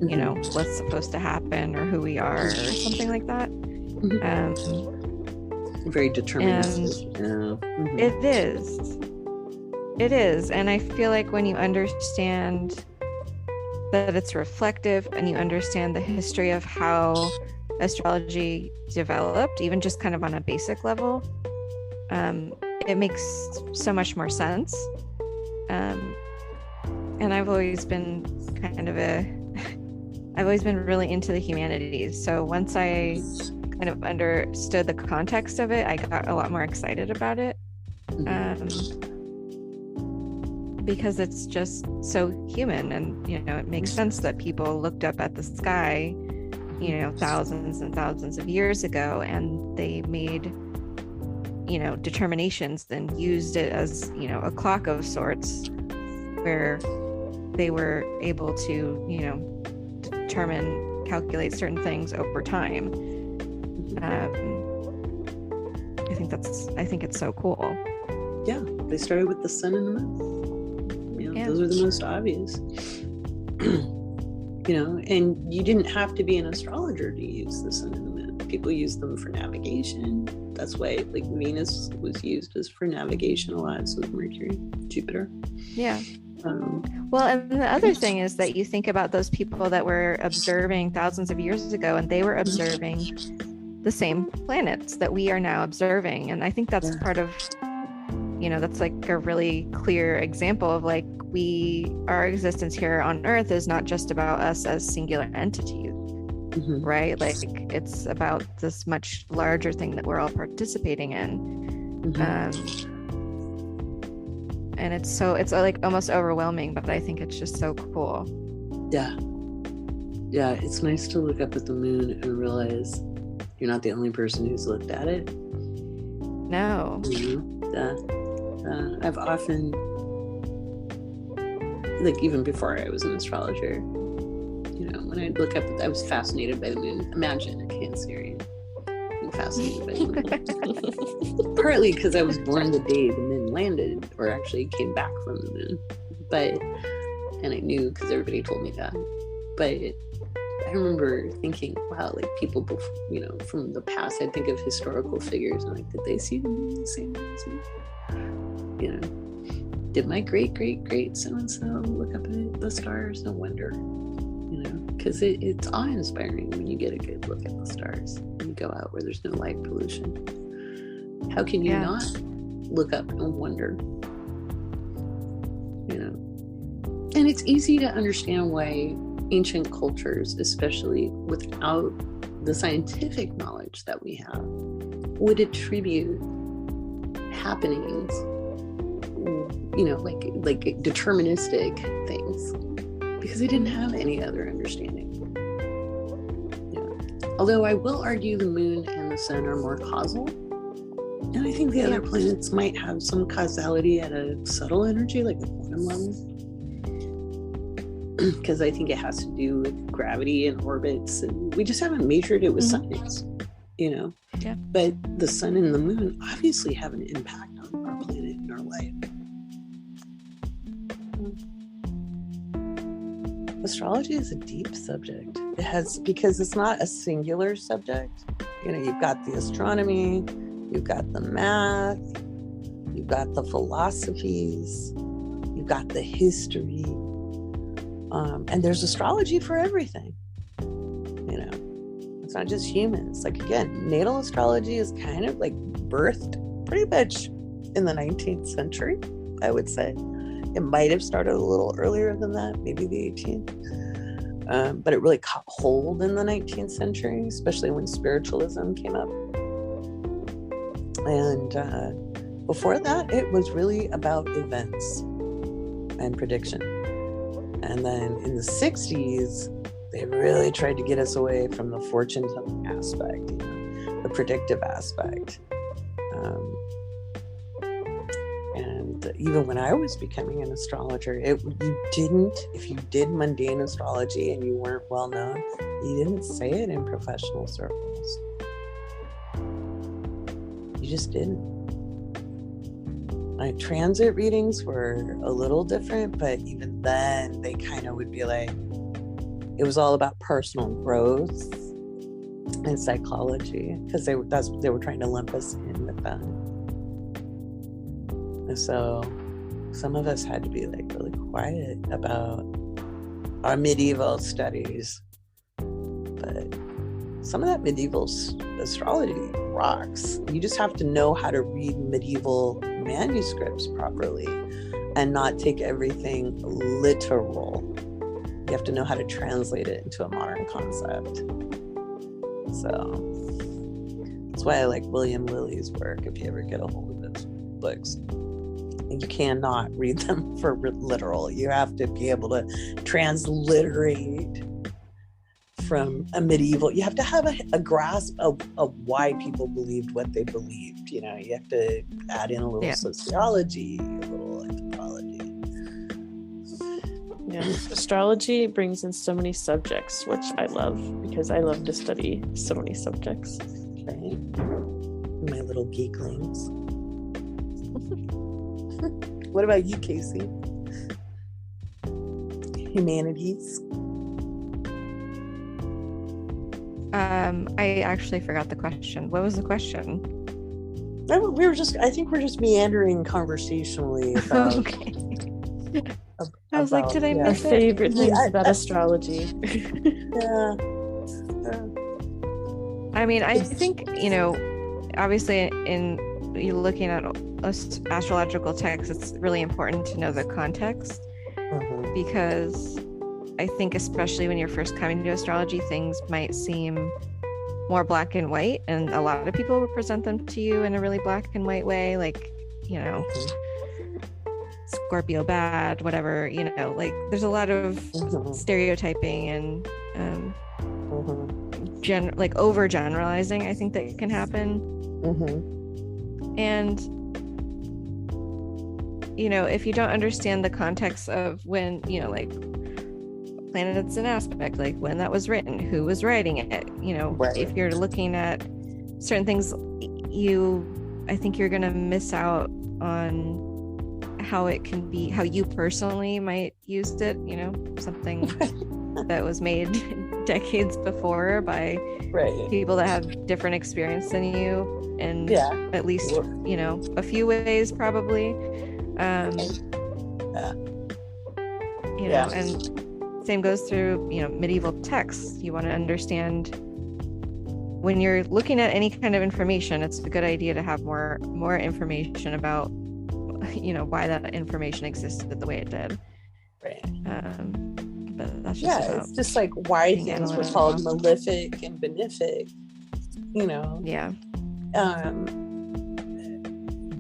you know, what's supposed to happen or who we are or something like that. Very deterministic. It is. And I feel like when you understand that it's reflective and you understand the history of how astrology developed, even just kind of on a basic level, it makes so much more sense. And I've always been I've always been really into the humanities. So once I kind of understood the context of it, I got a lot more excited about it. Because it's just so human, and, you know, it makes sense that people looked up at the sky, you know, thousands and thousands of years ago, and they made, you know, determinations and used it as, you know, a clock of sorts, where they were able to, you know, calculate certain things over time. I think it's so cool. Yeah, they started with the sun and the moon. You know, those are the most obvious. You know, and you didn't have to be an astrologer to use the sun and the moon. People use them for navigation. That's why, like, Venus was used as for navigation a lot. So was Mercury, Jupiter. Yeah. Well, and the other thing is that you think about those people that were observing thousands of years ago, and they were observing the same planets that we are now observing. And I think that's part of, you know, that's like a really clear example of, like, our existence here on Earth is not just about us as singular entities, right? Like, it's about this much larger thing that we're all participating in. And it's like almost overwhelming, but I think it's just so cool. Yeah, it's nice to look up at the moon and realize you're not the only person who's looked at it. No. I've often, like, even before I was an astrologer, you know, when I'd look up, I was fascinated by the moon. Imagine a Cancerian being fascinated by the moon. Partly because I was born the day the moon landed, or actually came back from the moon. And I knew because everybody told me that. But I remember thinking, wow, like, people, you know, from the past, I'd think of historical figures and, like, did they see the moon the same way as me? You know, did my great so-and-so look up at the stars? No wonder, you know, because it's awe-inspiring when you get a good look at the stars and you go out where there's no light pollution. How can you not look up and wonder? You know, and it's easy to understand why ancient cultures, especially without the scientific knowledge that we have, would attribute happenings, you know, like deterministic things, because they didn't have any other understanding. Yeah. Although I will argue the moon and the sun are more causal, and I think the other planets might have some causality at a subtle energy, like the quantum level. because I think it has to do with gravity and orbits, and we just haven't measured it with science, you know. Yeah. But the sun and the moon obviously have an impact on our planet and our life. Astrology is a deep subject. It has, because it's not a singular subject. You know, you've got the astronomy, you've got the math, you've got the philosophies, you've got the history, and there's astrology for everything. You know, it's not just humans. Like, again, natal astrology is kind of like birthed pretty much in the 19th century, I would say. It might have started a little earlier than that, maybe the 18th. But it really caught hold in the 19th century, especially when spiritualism came up. And before that, it was really about events and prediction. And then in the 60s, they really tried to get us away from the fortune-telling aspect, you know, the predictive aspect. And even when I was becoming an astrologer, if you did mundane astrology and you weren't well known, you didn't say it in professional circles. You just didn't. My transit readings were a little different, but even then they kind of would be like, it was all about personal growth and psychology, because they were trying to lump us in with that. And so some of us had to be like really quiet about our medieval studies. But some of that medieval astrology rocks. You just have to know how to read medieval manuscripts properly and not take everything literal. You have to know how to translate it into a modern concept. So that's why I like William Lilly's work, if you ever get a hold of his books. You cannot read them for literal. You have to be able to transliterate from a medieval. You have to have a grasp of why people believed what they believed. You know, you have to add in a little sociology, a little anthropology. Yeah, astrology brings in so many subjects, which I love, because I love to study so many subjects. Right? My little geeklings. What about you, Kaycee? Humanities? I actually forgot the question. What was the question? I think we're just meandering conversationally about, okay. I was like, did I miss our favorite things about astrology? Yeah. I mean, I think, you know, obviously in you're looking at astrological texts, it's really important to know the context, because I think especially when you're first coming to astrology, things might seem more black and white, and a lot of people will present them to you in a really black and white way, like, you know, Scorpio bad, whatever, you know, like there's a lot of stereotyping and like overgeneralizing, I think, that can happen. And you know, if you don't understand the context of when, you know, like planets in aspect, like when that was written, who was writing it, you know, if you're looking at certain things, I think you're gonna miss out on how it can be, how you personally might use it, you know, something that was made decades before by people that have different experience than you, and at least, you know, a few ways probably. You know, and same goes through, you know, medieval texts. You want to understand, when you're looking at any kind of information, it's a good idea to have more information about, you know, why that information existed the way it did. But that's just it's just like why things were called malefic and benefic, you know.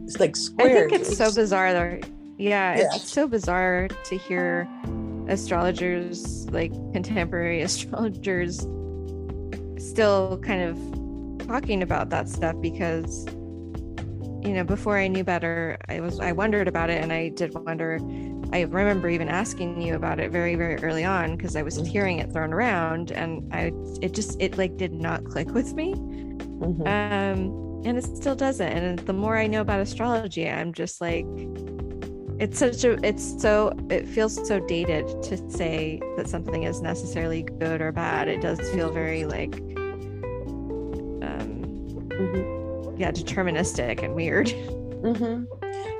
It's like square. I think it's so bizarre though. It's so bizarre to hear astrologers, like contemporary astrologers, still kind of talking about that stuff, because, you know, before I knew better, I wondered about it, and I did wonder, I remember even asking you about it very, very early on because I was hearing it thrown around, and it like did not click with me. And it still doesn't. And the more I know about astrology, I'm just like, it feels so dated to say that something is necessarily good or bad. It does feel very like deterministic and weird.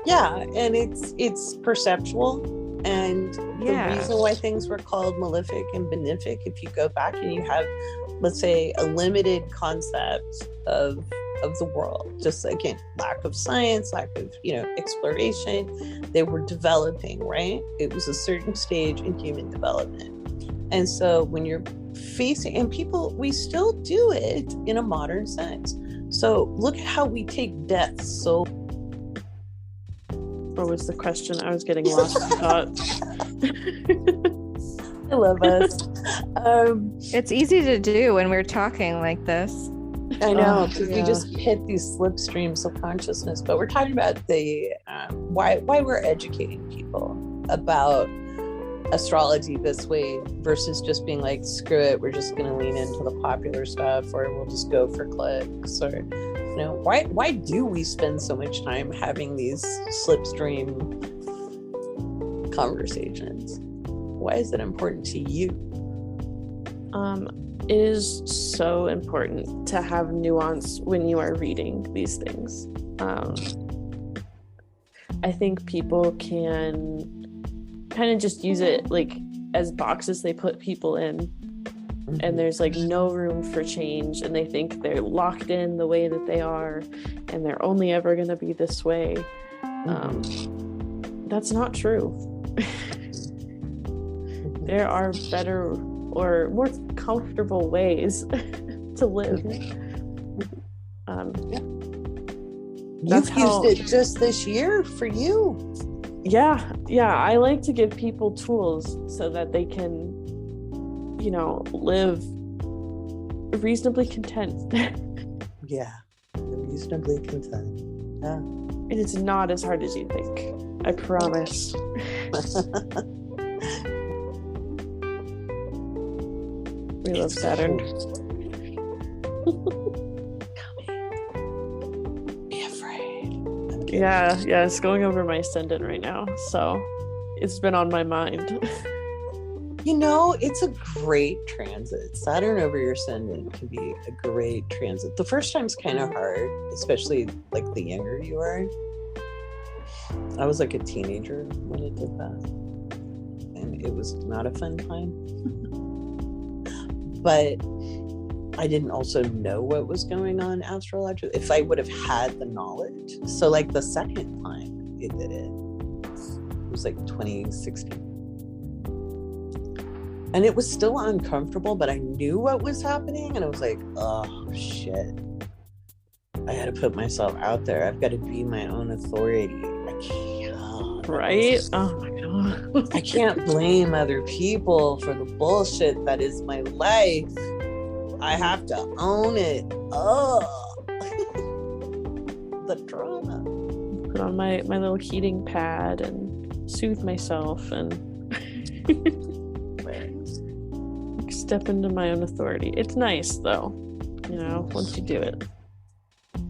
Yeah, and it's perceptual, and the reason why things were called malefic and benefic, if you go back and you have, let's say, a limited concept of the world, just again, lack of science, lack of exploration, they were developing, right? It was a certain stage in human development. And so when you're facing, and people, we still do it in a modern sense. So look at how we take death so. What was the question? I was getting lost in thought. I love us. It's easy to do when we're talking like this. I know, because we just hit these slipstreams of consciousness. But we're talking about the why we're educating people about astrology this way versus just being like, screw it, we're just going to lean into the popular stuff, or we'll just go for clicks, or why do we spend so much time having these slipstream conversations? Why is it important to you? It is so important to have nuance when you are reading these things. I think people can kind of just use it like as boxes they put people in, and there's like no room for change, and they think they're locked in the way that they are, and they're only ever going to be this way. That's not true. There are better or more comfortable ways to live. You've used it just this year for you. Yeah, I like to give people tools so that they can, live reasonably content. Yeah, reasonably content. Yeah. And it's not as hard as you think. I promise. We love Saturn. Be afraid. Yeah, it's going over my ascendant right now, so it's been on my mind. It's a great transit. Saturn over your ascendant can be a great transit. The first time's kind of hard, especially like the younger you are. I was like a teenager when it did that, and it was not a fun time. But I didn't also know what was going on astrologically. If I would have had the knowledge. So like the second time it did it was like 2016. And it was still uncomfortable, but I knew what was happening. And I was like, oh, shit. I got to put myself out there. I've got to be my own authority. I can't. Right? Oh, my God. I can't blame other people for the bullshit that is my life. I have to own it. Oh. The drama. Put on my little heating pad and soothe myself and step into my own authority. It's nice though, once you do it.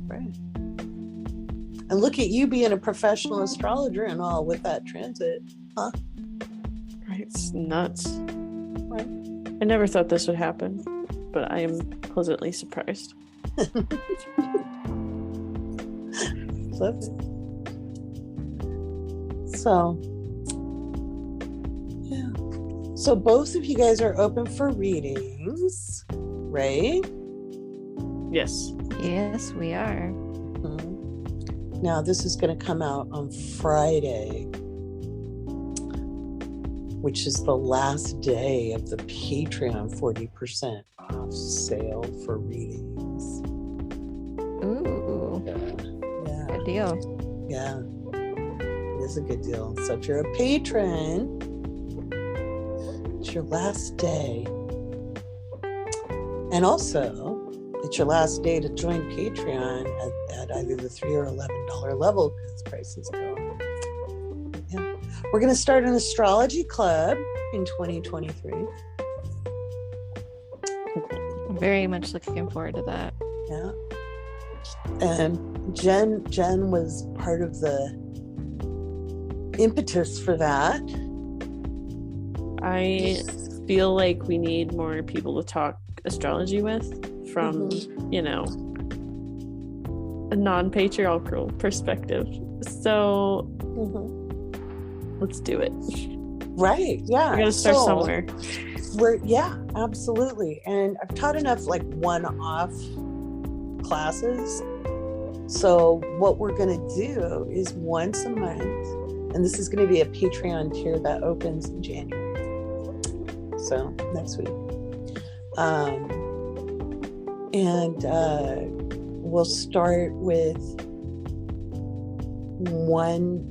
Right. And look at you being a professional astrologer and all with that transit, huh? Right, it's nuts. Right. I never thought this would happen, but I am pleasantly surprised. Love it. So, yeah. So both of you guys are open for readings, right? Yes. Yes, we are. Mm-hmm. Now, this is going to come out on Friday, which is the last day of the Patreon 40% off sale for readings. Ooh. Yeah. Good deal. Yeah. It is a good deal. So if you're a patron, it's your last day. And also, it's your last day to join Patreon at either the $3 or $11 level because prices go up. Yeah. We're going to start an astrology club in 2023. I'm very much looking forward to that. Yeah. And Jen was part of the impetus for that. I feel like we need more people to talk astrology with from, you know, a non-patriarchal perspective. So let's do it. Right. Yeah. We're going to start somewhere. Yeah, absolutely. And I've taught enough like one-off classes. So what we're going to do is once a month, and this is going to be a Patron tier that opens in January. So next week. We'll start with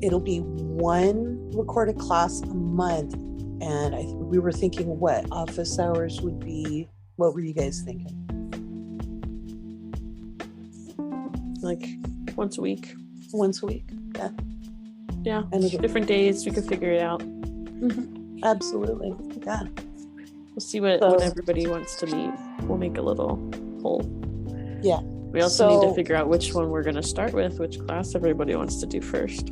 it'll be one recorded class a month. And we were thinking what office hours would be. What were you guys thinking? Like once a week. Once a week. Yeah. Yeah. And different days, we can figure it out. Absolutely. Yeah. We'll see when everybody wants to meet. We'll make a little poll. Yeah. We also need to figure out which one we're going to start with, which class everybody wants to do first.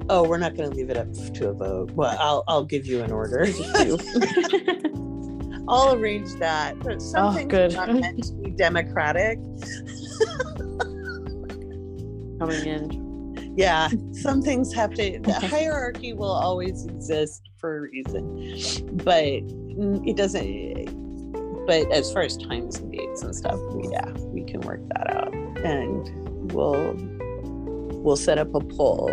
Oh, we're not going to leave it up to a vote. Well, I'll give you an order. I'll arrange that. But some things are not meant to be democratic. Coming in. Yeah, some things have to. The hierarchy will always exist for a reason, but it doesn't. But as far as times and dates and stuff, we can work that out, and we'll set up a poll.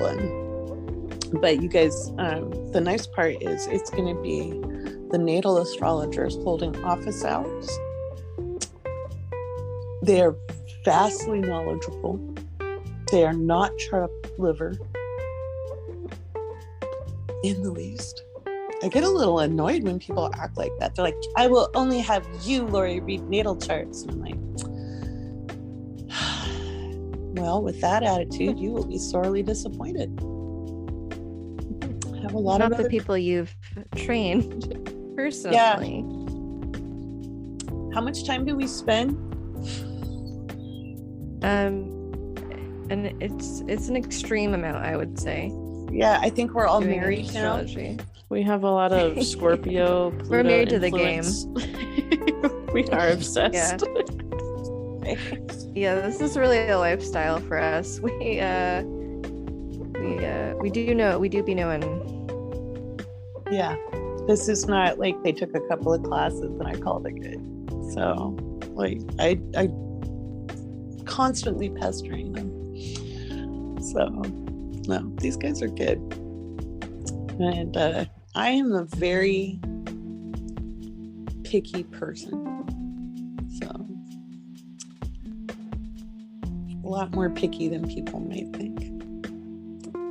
But you guys, the nice part is it's going to be the natal astrologers holding office hours. They are vastly knowledgeable. They are not chopped liver in the least. I get a little annoyed when people act like that. They're like, I will only have you, Laurie, read natal charts. And I'm like, well, with that attitude, you will be sorely disappointed. I have a lot of the people you've trained personally. Yeah. How much time do we spend? And it's an extreme amount, I would say. Yeah, I think we're all married now. We have a lot of Scorpio. We're married to the game. We are obsessed. Yeah, this is really a lifestyle for us. We do be knowing. Yeah, this is not like they took a couple of classes and I called it good. So, like, I constantly pestering them. So, no, these guys are good. And I am a very picky person. So, a lot more picky than people might think.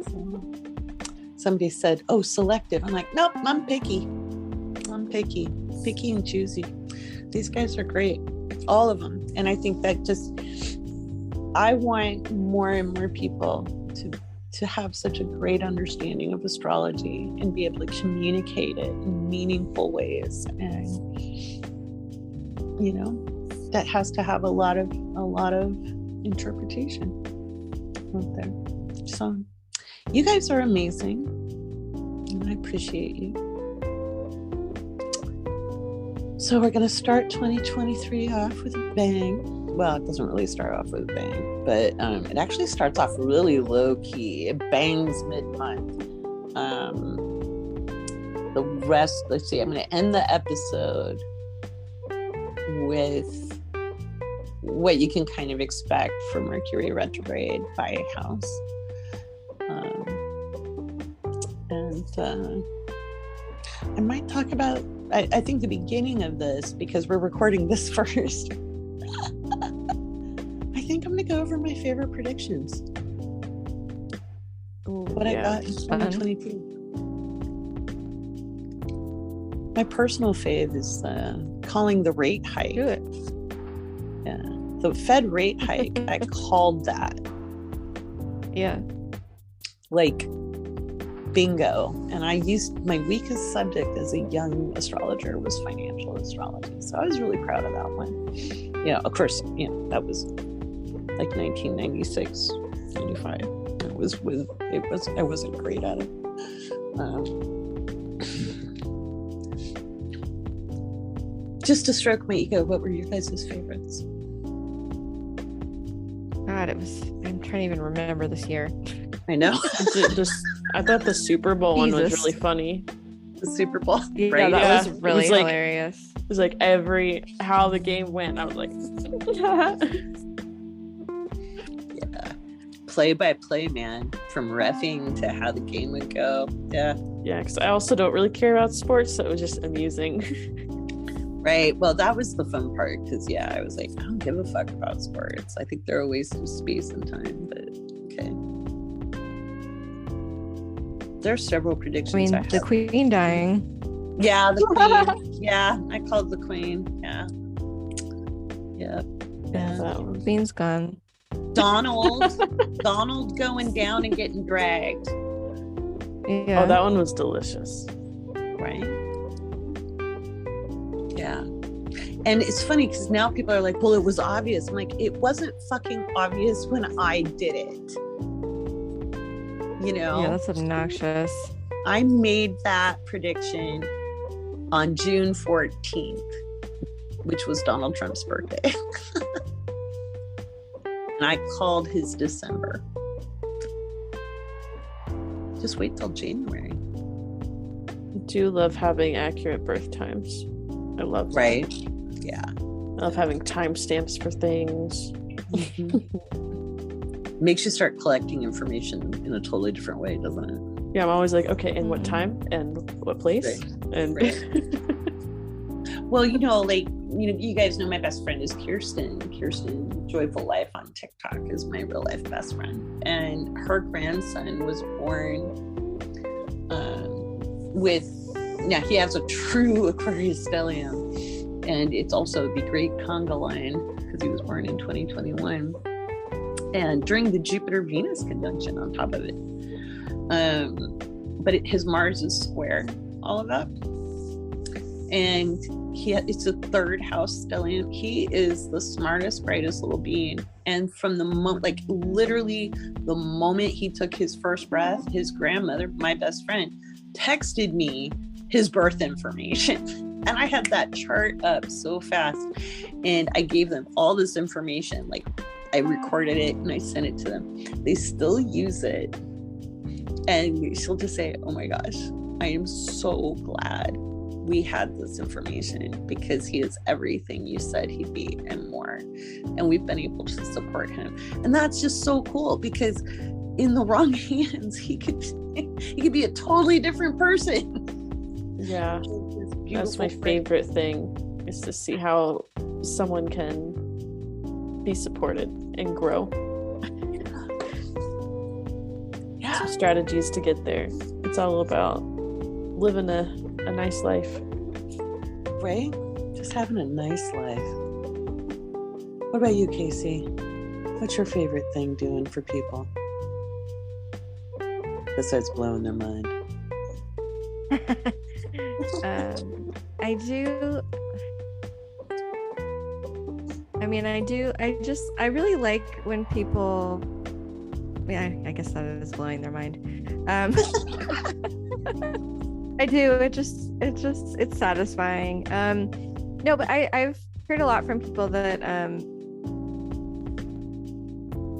So, somebody said, oh, selective. I'm like, nope, I'm picky. I'm picky. Picky and choosy. These guys are great. All of them. And I think that I want more and more people to have such a great understanding of astrology and be able to communicate it in meaningful ways. And, you know, that has to have a lot of interpretation out there. So you guys are amazing. And I appreciate you. So we're going to start 2023 off with a bang. Well, it doesn't really start off with a bang, but it actually starts off really low key. It bangs mid-month. The rest, let's see, I'm going to end the episode with what you can kind of expect from Mercury retrograde by house. I might talk about, I think, the beginning of this, because we're recording this first. I think I'm going to go over my favorite predictions. What I got in 2022. My personal fave is calling the rate hike. Do it. Yeah. The Fed rate hike, I called that. Yeah. Like, bingo. And I used my weakest subject as a young astrologer was financial astrology. So I was really proud of that one. Of course, that was like 1996, 95. I wasn't great at it. Just to stroke my ego, what were your guys' favorites? God, I'm trying to even remember this year. I know. I thought the Super Bowl one was really funny. The Super Bowl, yeah, right? That was really hilarious. It was like how the game went. I was like, yeah, play by play, man. From reffing to how the game would go. Yeah, because I also don't really care about sports, so it was just amusing. Right. Well, that was the fun part because I was like, I don't give a fuck about sports. I think they're a waste of space and time. But okay. There are several predictions. I mean, the Queen dying. Yeah, the Queen. Yeah, I called the Queen. Yeah. The Queen's gone. Donald going down and getting dragged. Yeah. Oh, that one was delicious. Right. Yeah. And it's funny because now people are like, well, it was obvious. I'm like, it wasn't fucking obvious when I did it. Yeah, that's obnoxious. I made that prediction on June 14th, which was Donald Trump's birthday. And I called his December. Just wait till January. I do love having accurate birth times. I love that. Right? Yeah. I love having timestamps for things. Makes you start collecting information in a totally different way, doesn't it? Yeah, I'm always like, okay, and what time and what place? Right. And Well, you guys know my best friend is Kirsten. Kirsten Joyful Life on TikTok is my real life best friend. And her grandson was born he has a true Aquarius stellium. And it's also the great conga line because he was born in 2021. And during the Jupiter-Venus conjunction on top of it. But his Mars is square, all of that. And it's a third house stellium. He is the smartest, brightest little being. And from the moment, literally the moment he took his first breath, his grandmother, my best friend, texted me his birth information. And I had that chart up so fast. And I gave them all this information. I recorded it and I sent it to them. They still use it. And she'll just say, oh my gosh, I am so glad we had this information because he is everything you said he'd be and more. And we've been able to support him. And that's just so cool because in the wrong hands, he could be a totally different person. Yeah, that's my favorite thing is to see how someone can be supported and grow. Yeah. Strategies to get there. It's all about living a nice life. Right? Just having a nice life. What about you, Kaycee? What's your favorite thing doing for people? Besides blowing their mind. I really like when people, I guess that is blowing their mind. I do. It's satisfying. No, but I've heard a lot from people that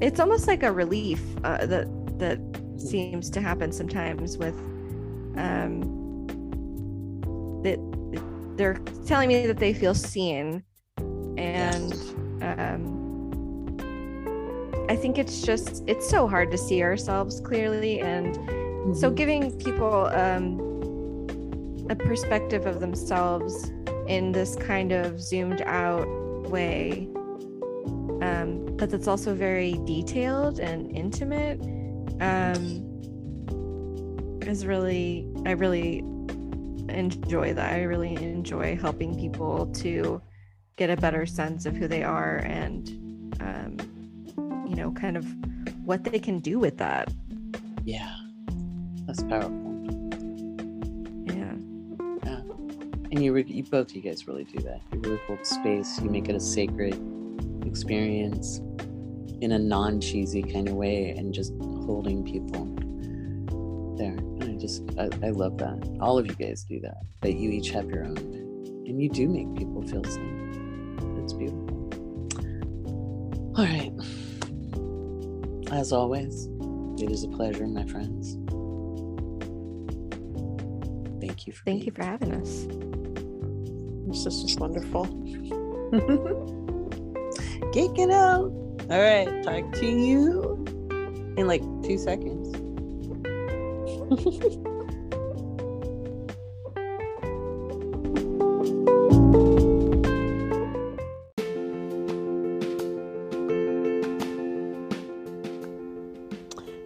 it's almost like a relief that seems to happen sometimes with that they're telling me that they feel seen, and I think it's so hard to see ourselves clearly, and so giving people a perspective of themselves in this kind of zoomed out way, but that's also very detailed and intimate, is really, I really enjoy that. I really enjoy helping people to get a better sense of who they are and kind of what they can do with that. Yeah, that's powerful. And you both, you guys really do that. You really hold space. You make it a sacred experience in a non-cheesy kind of way, and just holding people there. And I love that. All of you guys do that. That you each have your own, and you do make people feel seen. It's beautiful. All right. As always, it is a pleasure, my friends. Thank you for having us. This is just wonderful. Geeking out. All right, talk to you in like 2 seconds.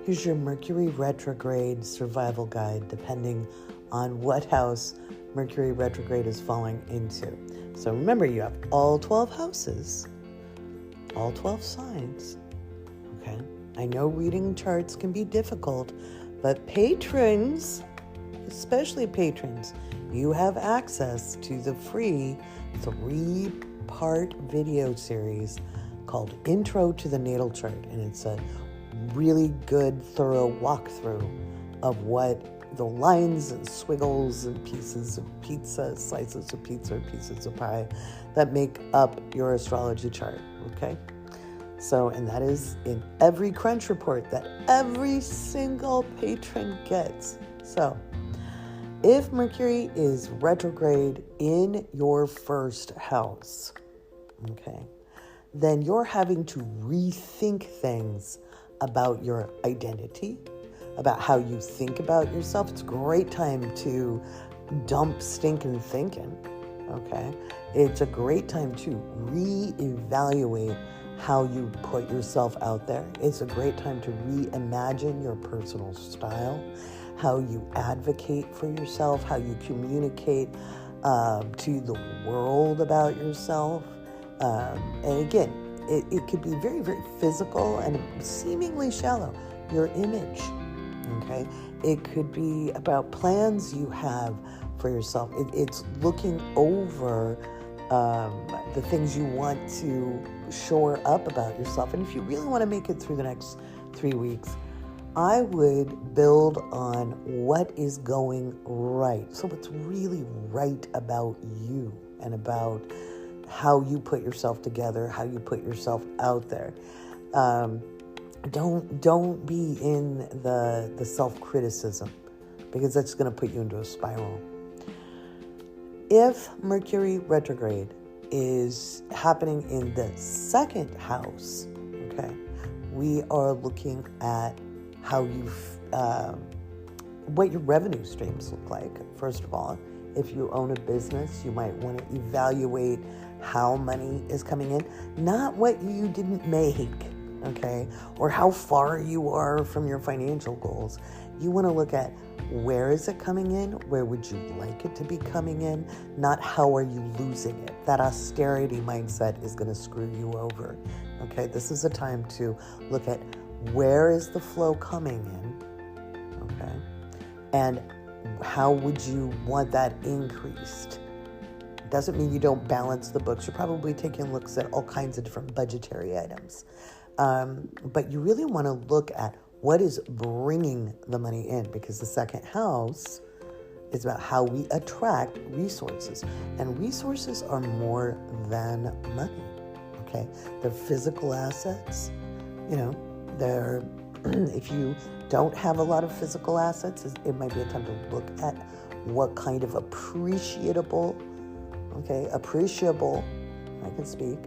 Here's your Mercury retrograde survival guide, depending on what house Mercury retrograde is falling into. So remember, you have all 12 houses, all 12 signs. Okay? I know reading charts can be difficult, but patrons, especially patrons, you have access to the free 3-part video series called Intro to the Natal Chart. And it's a really good, thorough walkthrough of what the lines and squiggles and pieces of pizza, slices of pizza, pieces of pie that make up your astrology chart, okay? So, and that is in every crunch report that every single patron gets. So, if Mercury is retrograde in your first house, okay, then you're having to rethink things about your identity, about how you think about yourself. It's a great time to dump stinking thinking, okay? It's a great time to reevaluate how you put yourself out there. It's a great time to reimagine your personal style, how you advocate for yourself, how you communicate to the world about yourself. And again, it could be very, very physical and seemingly shallow. Your image, okay? It could be about plans you have for yourself. It's looking over the things you want to shore up about yourself. And if you really want to make it through the next 3 weeks, I would build on what is going right. So what's really right about you and about how you put yourself together, how you put yourself out there. Don't be in the self-criticism, because that's going to put you into a spiral. If Mercury retrograde is happening in the second house, okay, we are looking at how what your revenue streams look like. First of all, if you own a business, you might want to evaluate how money is coming in, not what you didn't make, okay, or how far you are from your financial goals. You want to look at where is it coming in, where would you like it to be coming in, not how are you losing it. That austerity mindset is going to screw you over, okay? This is a time to look at where is the flow coming in, okay, and how would you want that increased. Doesn't mean you don't balance the books. You're probably taking looks at all kinds of different budgetary items. But you really want to look at what is bringing the money in, because the second house is about how we attract resources. And resources are more than money, okay? They're physical assets. You know, they're, if you don't have a lot of physical assets, it might be a time to look at what kind of appreciable, I can speak,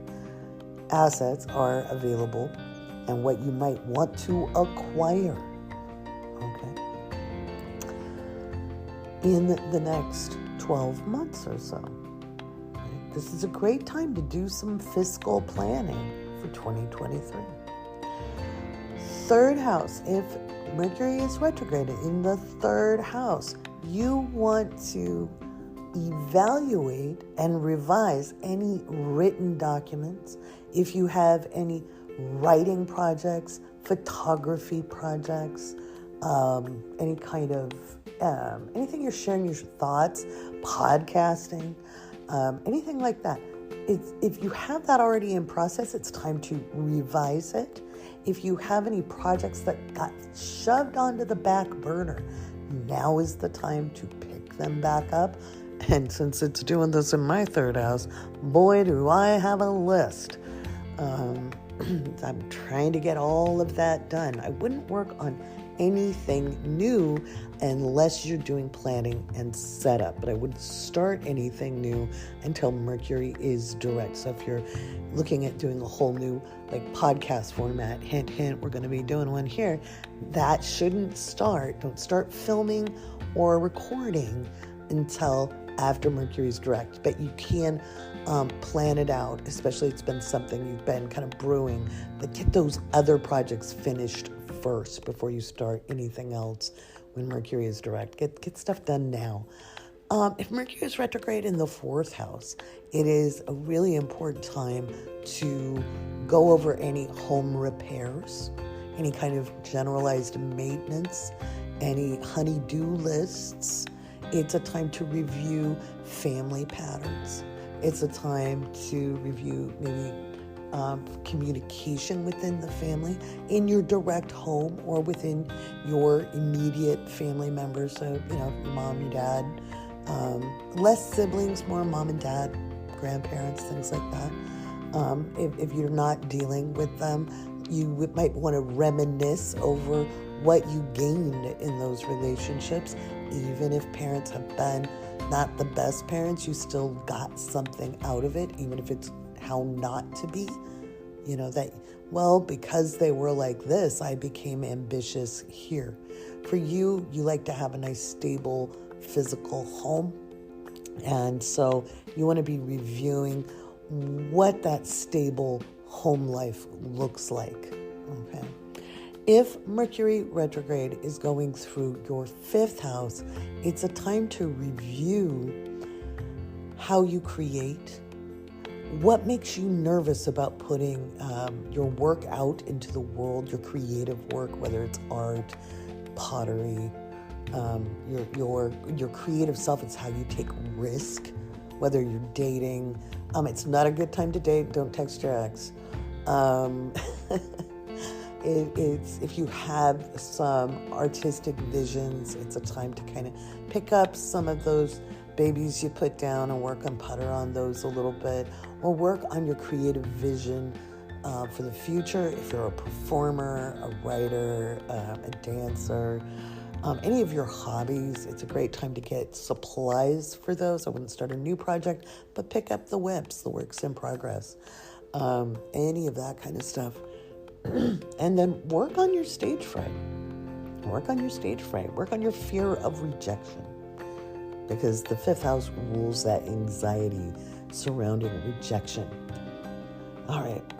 assets are available and what you might want to acquire, okay, in the next 12 months or so. Right? This is a great time to do some fiscal planning for 2023. Third house, if Mercury is retrograde in the third house, you want to evaluate and revise any written documents. If you have any writing projects, photography projects, any kind of anything you're sharing, your thoughts, podcasting, anything like that. If you have that already in process, it's time to revise it. If you have any projects that got shoved onto the back burner, now is the time to pick them back up. And since it's doing this in my third house, boy, do I have a list. I'm trying to get all of that done. I wouldn't work on anything new unless you're doing planning and setup, but I wouldn't start anything new until Mercury is direct. So if you're looking at doing a whole new podcast format, hint, hint, we're going to be doing one here, that shouldn't start. Don't start filming or recording until after Mercury's direct, but you can plan it out, especially if it's been something you've been kind of brewing, but get those other projects finished first before you start anything else when Mercury is direct. Get stuff done now. If Mercury is retrograde in the 4th house, it is a really important time to go over any home repairs, any kind of generalized maintenance, any honey-do lists. It's a time to review family patterns. It's a time to review maybe communication within the family, in your direct home or within your immediate family members. So, your mom, your dad, less siblings, more mom and dad, grandparents, things like that. If you're not dealing with them, you might want to reminisce over what you gained in those relationships. Even if parents have been not the best parents, you still got something out of it, even if it's how not to be. Because they were like this, I became ambitious here. For you, you like to have a nice, stable, physical home. And so you want to be reviewing what that stable home life looks like. Okay. If Mercury retrograde is going through your 5th house, it's a time to review how you create, what makes you nervous about putting your work out into the world, your creative work, whether it's art, pottery, your creative self. It's how you take risk, whether you're dating. It's not a good time to date. Don't text your ex. It's if you have some artistic visions, it's a time to kind of pick up some of those babies you put down and work on putter on those a little bit, or work on your creative vision for the future. If you're a performer, a writer, a dancer, any of your hobbies, it's a great time to get supplies for those. I wouldn't start a new project, but pick up the WIPs, the works in progress, any of that kind of stuff. And then work on your stage fright. Work on your stage fright. Work on your fear of rejection. Because the 5th house rules that anxiety surrounding rejection. All right.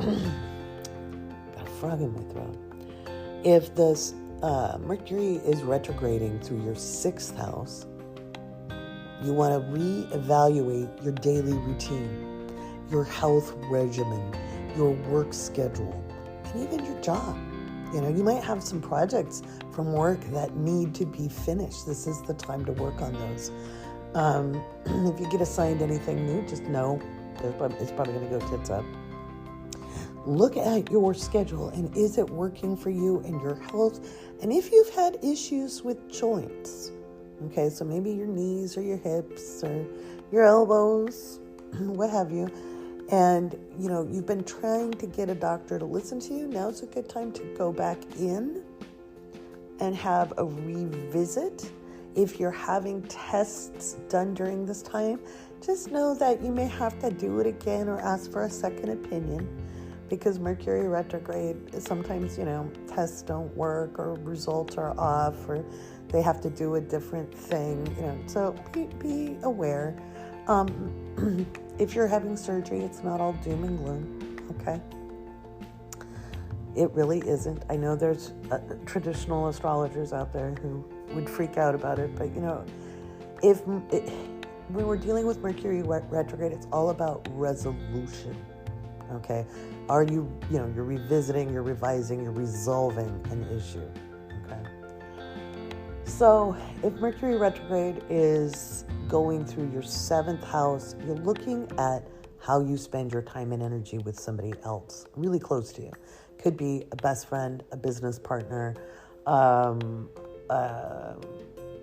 Got a frog in my throat. If this Mercury is retrograding through your 6th house, you want to reevaluate your daily routine, your health regimen, your work schedule, and even your job. You might have some projects from work that need to be finished. This is the time to work on those. If you get assigned anything new, just know it's probably going to go tits up. Look at your schedule, and is it working for you and your health? And if you've had issues with joints, okay, so maybe your knees or your hips or your elbows, what have you, and you've been trying to get a doctor to listen to you, now's a good time to go back in and have a revisit. If you're having tests done during this time, just know that you may have to do it again or ask for a second opinion, because Mercury retrograde, sometimes, tests don't work or results are off or they have to do a different thing, so be aware. If you're having surgery, it's not all doom and gloom, okay? It really isn't. I know there's traditional astrologers out there who would freak out about it, but when we're dealing with Mercury retrograde, it's all about resolution, okay? Are you, you're revisiting, you're revising, you're resolving an issue, okay? So if Mercury retrograde is going through your 7th house, you're looking at how you spend your time and energy with somebody else really close to you. Could be a best friend, a business partner.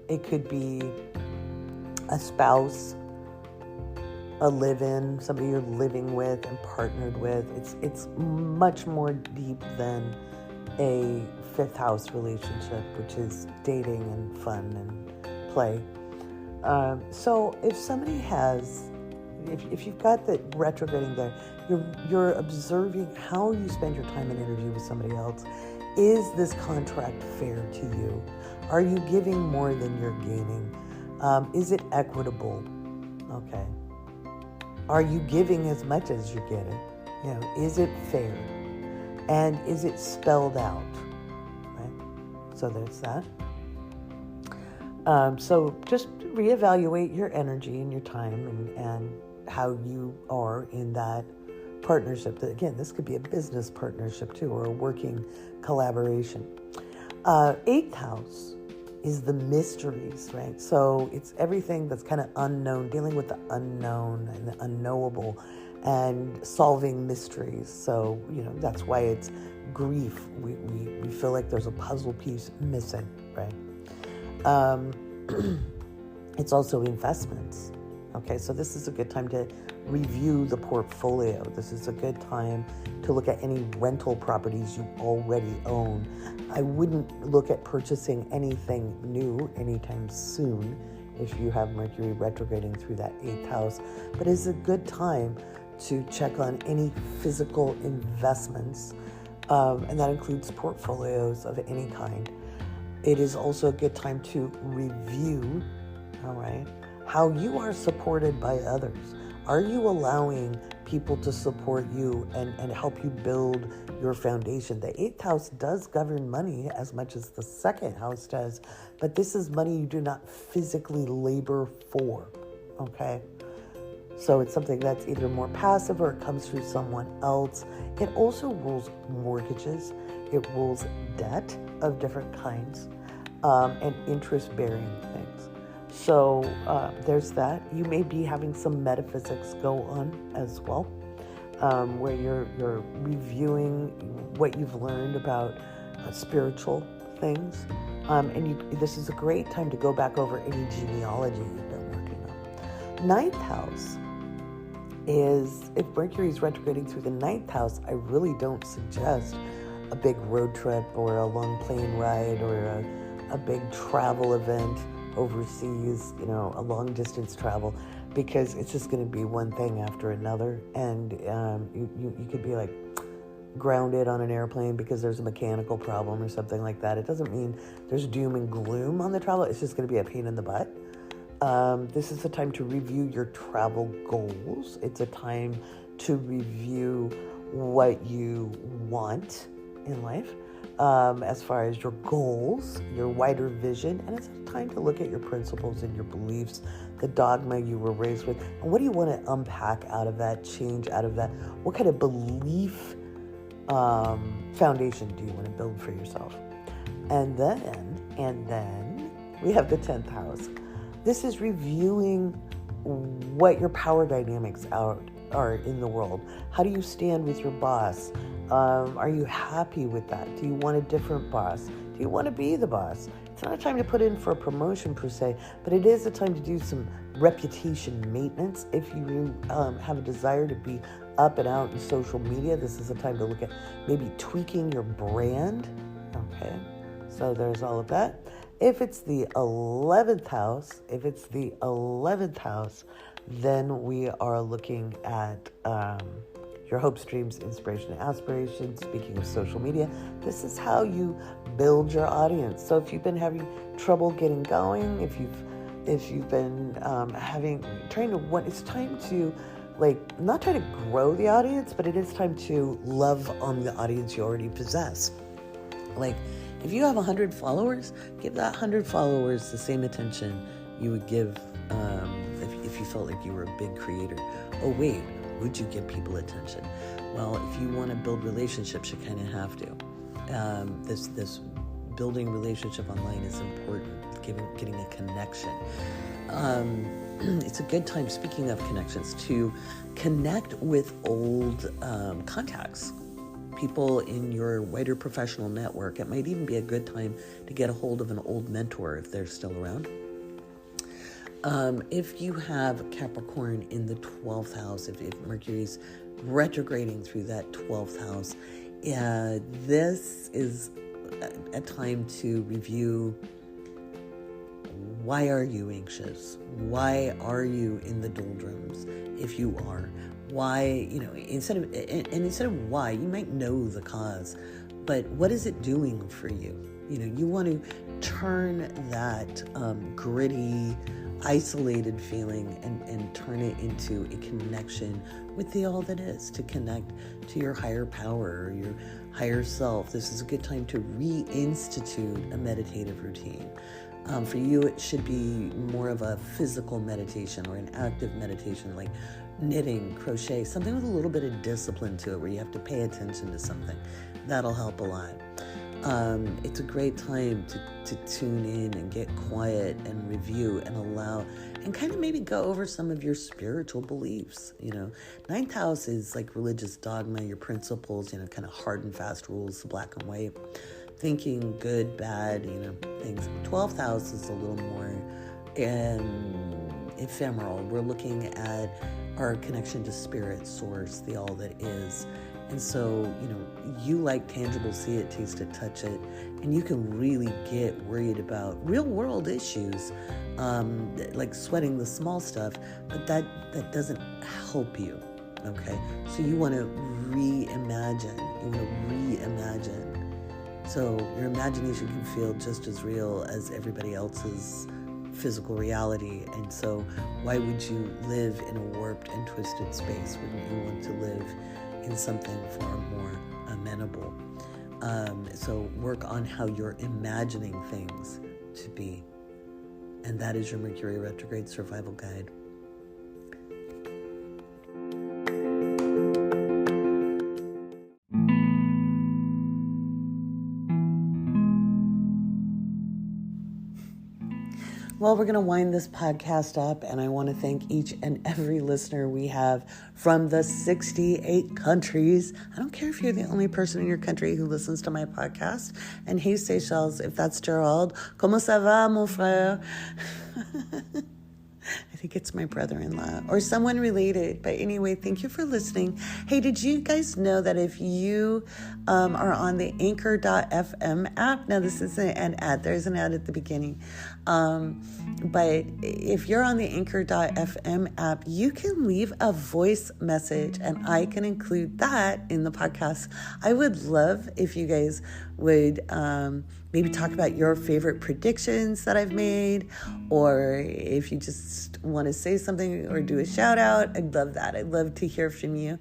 It could be a spouse, a live-in, somebody you're living with and partnered with. It's much more deep than a 5th house relationship, which is dating and fun and play. So if somebody has, if you've got the retrograding there, you're observing how you spend your time and energy with somebody else. Is this contract fair to you? Are you giving more than you're gaining? Is it equitable? Okay. Are you giving as much as you're getting? You know, is it fair? And is it spelled out? Right? So there's that. So just reevaluate your energy and your time and how you are in that partnership. Again, this could be a business partnership too, or a working collaboration. 8th house is the mysteries, right? So it's everything that's kind of unknown, dealing with the unknown and the unknowable and solving mysteries. So, you know, that's why it's grief. We feel like there's a puzzle piece missing, right? It's also investments. Okay, so this is a good time to review the portfolio. This is a good time to look at any rental properties you already own. I wouldn't look at purchasing anything new anytime soon if you have Mercury retrograding through that 8th house, but it's a good time to check on any physical investments, and that includes portfolios of any kind. It is also a good time to review, all right, how you are supported by others. Are you allowing people to support you and help you build your foundation? The 8th house does govern money as much as the 2nd house does, but this is money you do not physically labor for, okay? So it's something that's either more passive or it comes through someone else. It also rules mortgages. It rules debt of different kinds, and interest-bearing things. So there's that. You may be having some metaphysics go on as well, where you're reviewing what you've learned about spiritual things. This is a great time to go back over any genealogy you've been working on. 9th house is, if Mercury is retrograding through the 9th house, I really don't suggest a big road trip or a long plane ride or a big travel event overseas, you know, a long distance travel, because it's just going to be one thing after another, and you could be like grounded on an airplane because there's a mechanical problem or something like that. It doesn't mean there's doom and gloom on the travel. It's just going to be a pain in the butt. This is a time to review your travel goals. It's a time to review what you want in life, as far as your goals, your wider vision, and it's a time to look at your principles and your beliefs, the dogma you were raised with, and what do you want to unpack out of that, change out of that? What kind of belief foundation do you want to build for yourself? And then we have the 10th house. This is reviewing what your power dynamics are in the world. How do you stand with your boss? Are you happy with that? Do you want a different boss? Do you want to be the boss? It's not a time to put in for a promotion per se, but it is a time to do some reputation maintenance. If you have a desire to be up and out in social media, this is a time to look at maybe tweaking your brand. Okay, so there's all of that. If it's the 11th house, then we are looking at your hopes, dreams, inspiration, and aspirations. Speaking of social media, this is how you build your audience. So if you've been having trouble getting going, if you've been it's time to not try to grow the audience, but it is time to love on the audience you already possess. If you have 100 followers, give that 100 followers the same attention you would give if you felt like you were a big creator. Oh wait, would you give people attention? Well, if you want to build relationships, you kind of have to. This building relationship online is important, getting a connection. It's a good time, speaking of connections, to connect with old contacts, people in your wider professional network. It might even be a good time to get a hold of an old mentor if they're still around. If you have Capricorn in the 12th house, if Mercury's retrograding through that 12th house, this is a time to review, why are you anxious? Why are you in the doldrums? If you are, why, instead of why, you might know the cause, but what is it doing for you? You want to turn that gritty, isolated feeling and turn it into a connection with the all that is, to connect to your higher power or your higher self. This is a good time to reinstitute a meditative routine. For you, it should be more of a physical meditation or an active meditation, like knitting, crochet, something with a little bit of discipline to it, where you have to pay attention to something. That'll help a lot. It's a great time to tune in and get quiet and review and allow, and kind of maybe go over some of your spiritual beliefs. Ninth house is like religious dogma, your principles, kind of hard and fast rules, black and white, thinking good, bad, things. 12th house is a little more ephemeral. We're looking at our connection to spirit, source, the all that is. And so, you like tangible, see it, taste it, touch it, and you can really get worried about real world issues, like sweating the small stuff, but that doesn't help you, okay? So you want to reimagine. So your imagination can feel just as real as everybody else's physical reality. And so why would you live in a warped and twisted space? Wouldn't you want to live in something far more amenable? So work on how you're imagining things to be. And that is your Mercury Retrograde Survival Guide. Well, we're going to wind this podcast up, and I want to thank each and every listener we have from the 68 countries. I don't care if you're the only person in your country who listens to my podcast. And hey, Seychelles, if that's Gerald, comment ça va, mon frère? I think it's my brother-in-law or someone related. But anyway, thank you for listening. Hey, did you guys know that if you are on the Anchor.fm app, now this isn't an ad, there's an ad at the beginning. But if you're on the Anchor.fm app, you can leave a voice message and I can include that in the podcast. I would love if you guys would maybe talk about your favorite predictions that I've made, or if you just want to say something or do a shout out. I'd love that. I'd love to hear from you.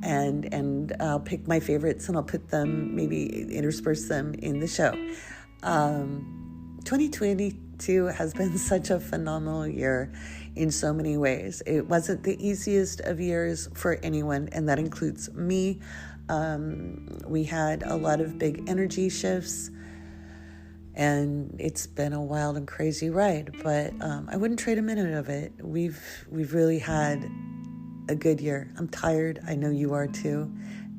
And I'll pick my favorites and I'll put them, maybe intersperse them in the show. 2022 has been such a phenomenal year in so many ways. It wasn't the easiest of years for anyone, and that includes me. We had a lot of big energy shifts, and it's been a wild and crazy ride, but I wouldn't trade a minute of it. We've really had a good year. I'm tired. I know you are too.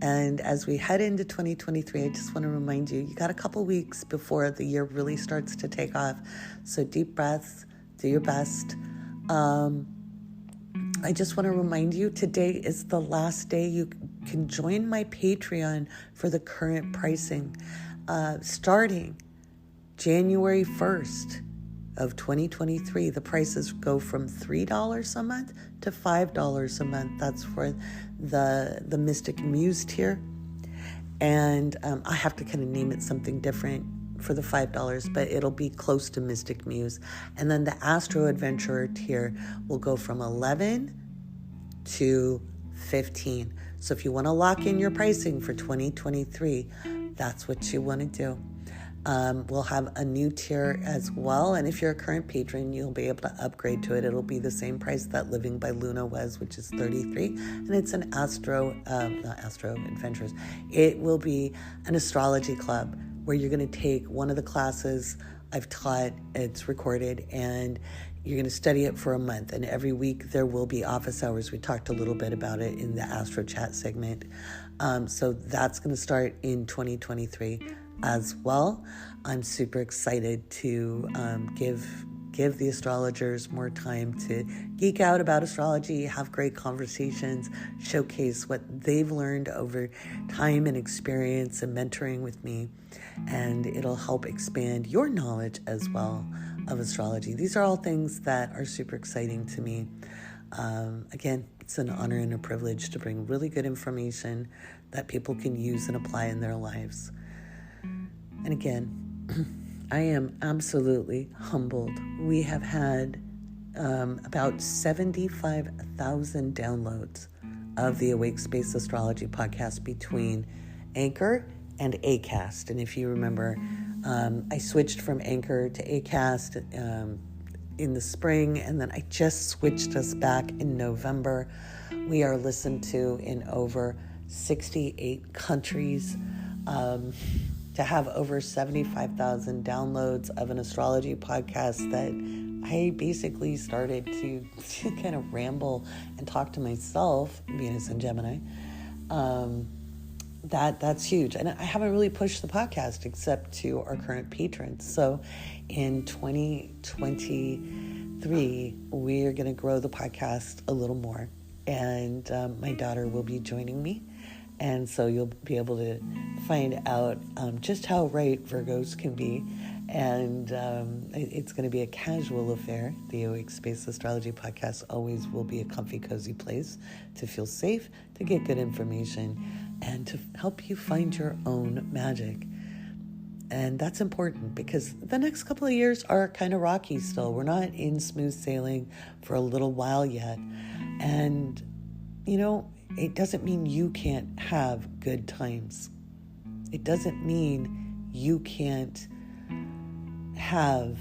And as we head into 2023, I just want to remind you, you got a couple weeks before the year really starts to take off. So deep breaths, do your best. I just want to remind you, today is the last day you can join my Patreon for the current pricing. Starting January 1st of 2023, the prices go from $3 a month to $5 a month. That's for the Mystic Muse tier. And I have to kind of name it something different for the $5, but it'll be close to Mystic Muse. And then the Astro Adventurer tier will go from $11 to $15. So if you want to lock in your pricing for 2023, that's what you want to do. We'll have a new tier as well. And if you're a current patron, you'll be able to upgrade to it. It'll be the same price that Living by Luna was, which is $33. And it's an not Astro Adventures. It will be an astrology club where you're going to take one of the classes I've taught. It's recorded, and you're going to study it for a month. And every week there will be office hours. We talked a little bit about it in the Astro Chat segment. So that's going to start in 2023 as well. I'm super excited to give the astrologers more time to geek out about astrology, have great conversations, showcase what they've learned over time and experience and mentoring with me. And it'll help expand your knowledge as well of astrology. These are all things that are super exciting to me. Again, it's an honor and a privilege to bring really good information that people can use and apply in their lives. And again, I am absolutely humbled. We have had about 75,000 downloads of the Awake Space Astrology Podcast between Anchor and Acast. And if you remember, I switched from Anchor to Acast in the spring, and then I just switched us back in November. We are listened to in over 68 countries. To have over 75,000 downloads of an astrology podcast that I basically started to kind of ramble and talk to myself, Venus and Gemini, that's huge. And I haven't really pushed the podcast except to our current patrons. So in 2023, we're going to grow the podcast a little more. And my daughter will be joining me. And so you'll be able to find out just how right Virgos can be. And it's going to be a casual affair. The Awake Space Astrology Podcast always will be a comfy, cozy place to feel safe, to get good information, and to help you find your own magic. And that's important because the next couple of years are kind of rocky still. We're not in smooth sailing for a little while yet. And, you know, it doesn't mean you can't have good times. It doesn't mean you can't have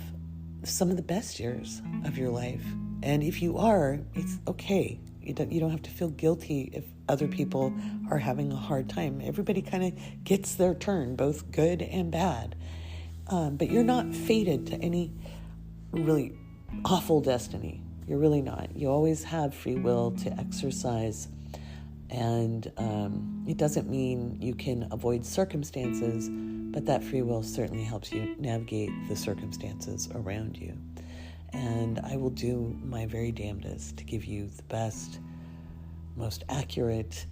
some of the best years of your life. And if you are, it's okay. You don't have to feel guilty if other people are having a hard time. Everybody kind of gets their turn, both good and bad. But you're not fated to any really awful destiny. You're really not. You always have free will to exercise. And it doesn't mean you can avoid circumstances, but that free will certainly helps you navigate the circumstances around you. And I will do my very damnedest to give you the best, most accurate,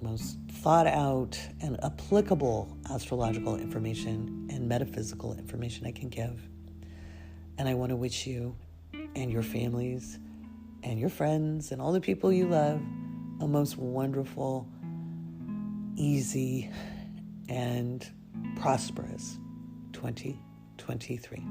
most thought out and applicable astrological information and metaphysical information I can give. And I want to wish you and your families and your friends and all the people you love a most wonderful, easy, and prosperous 2023.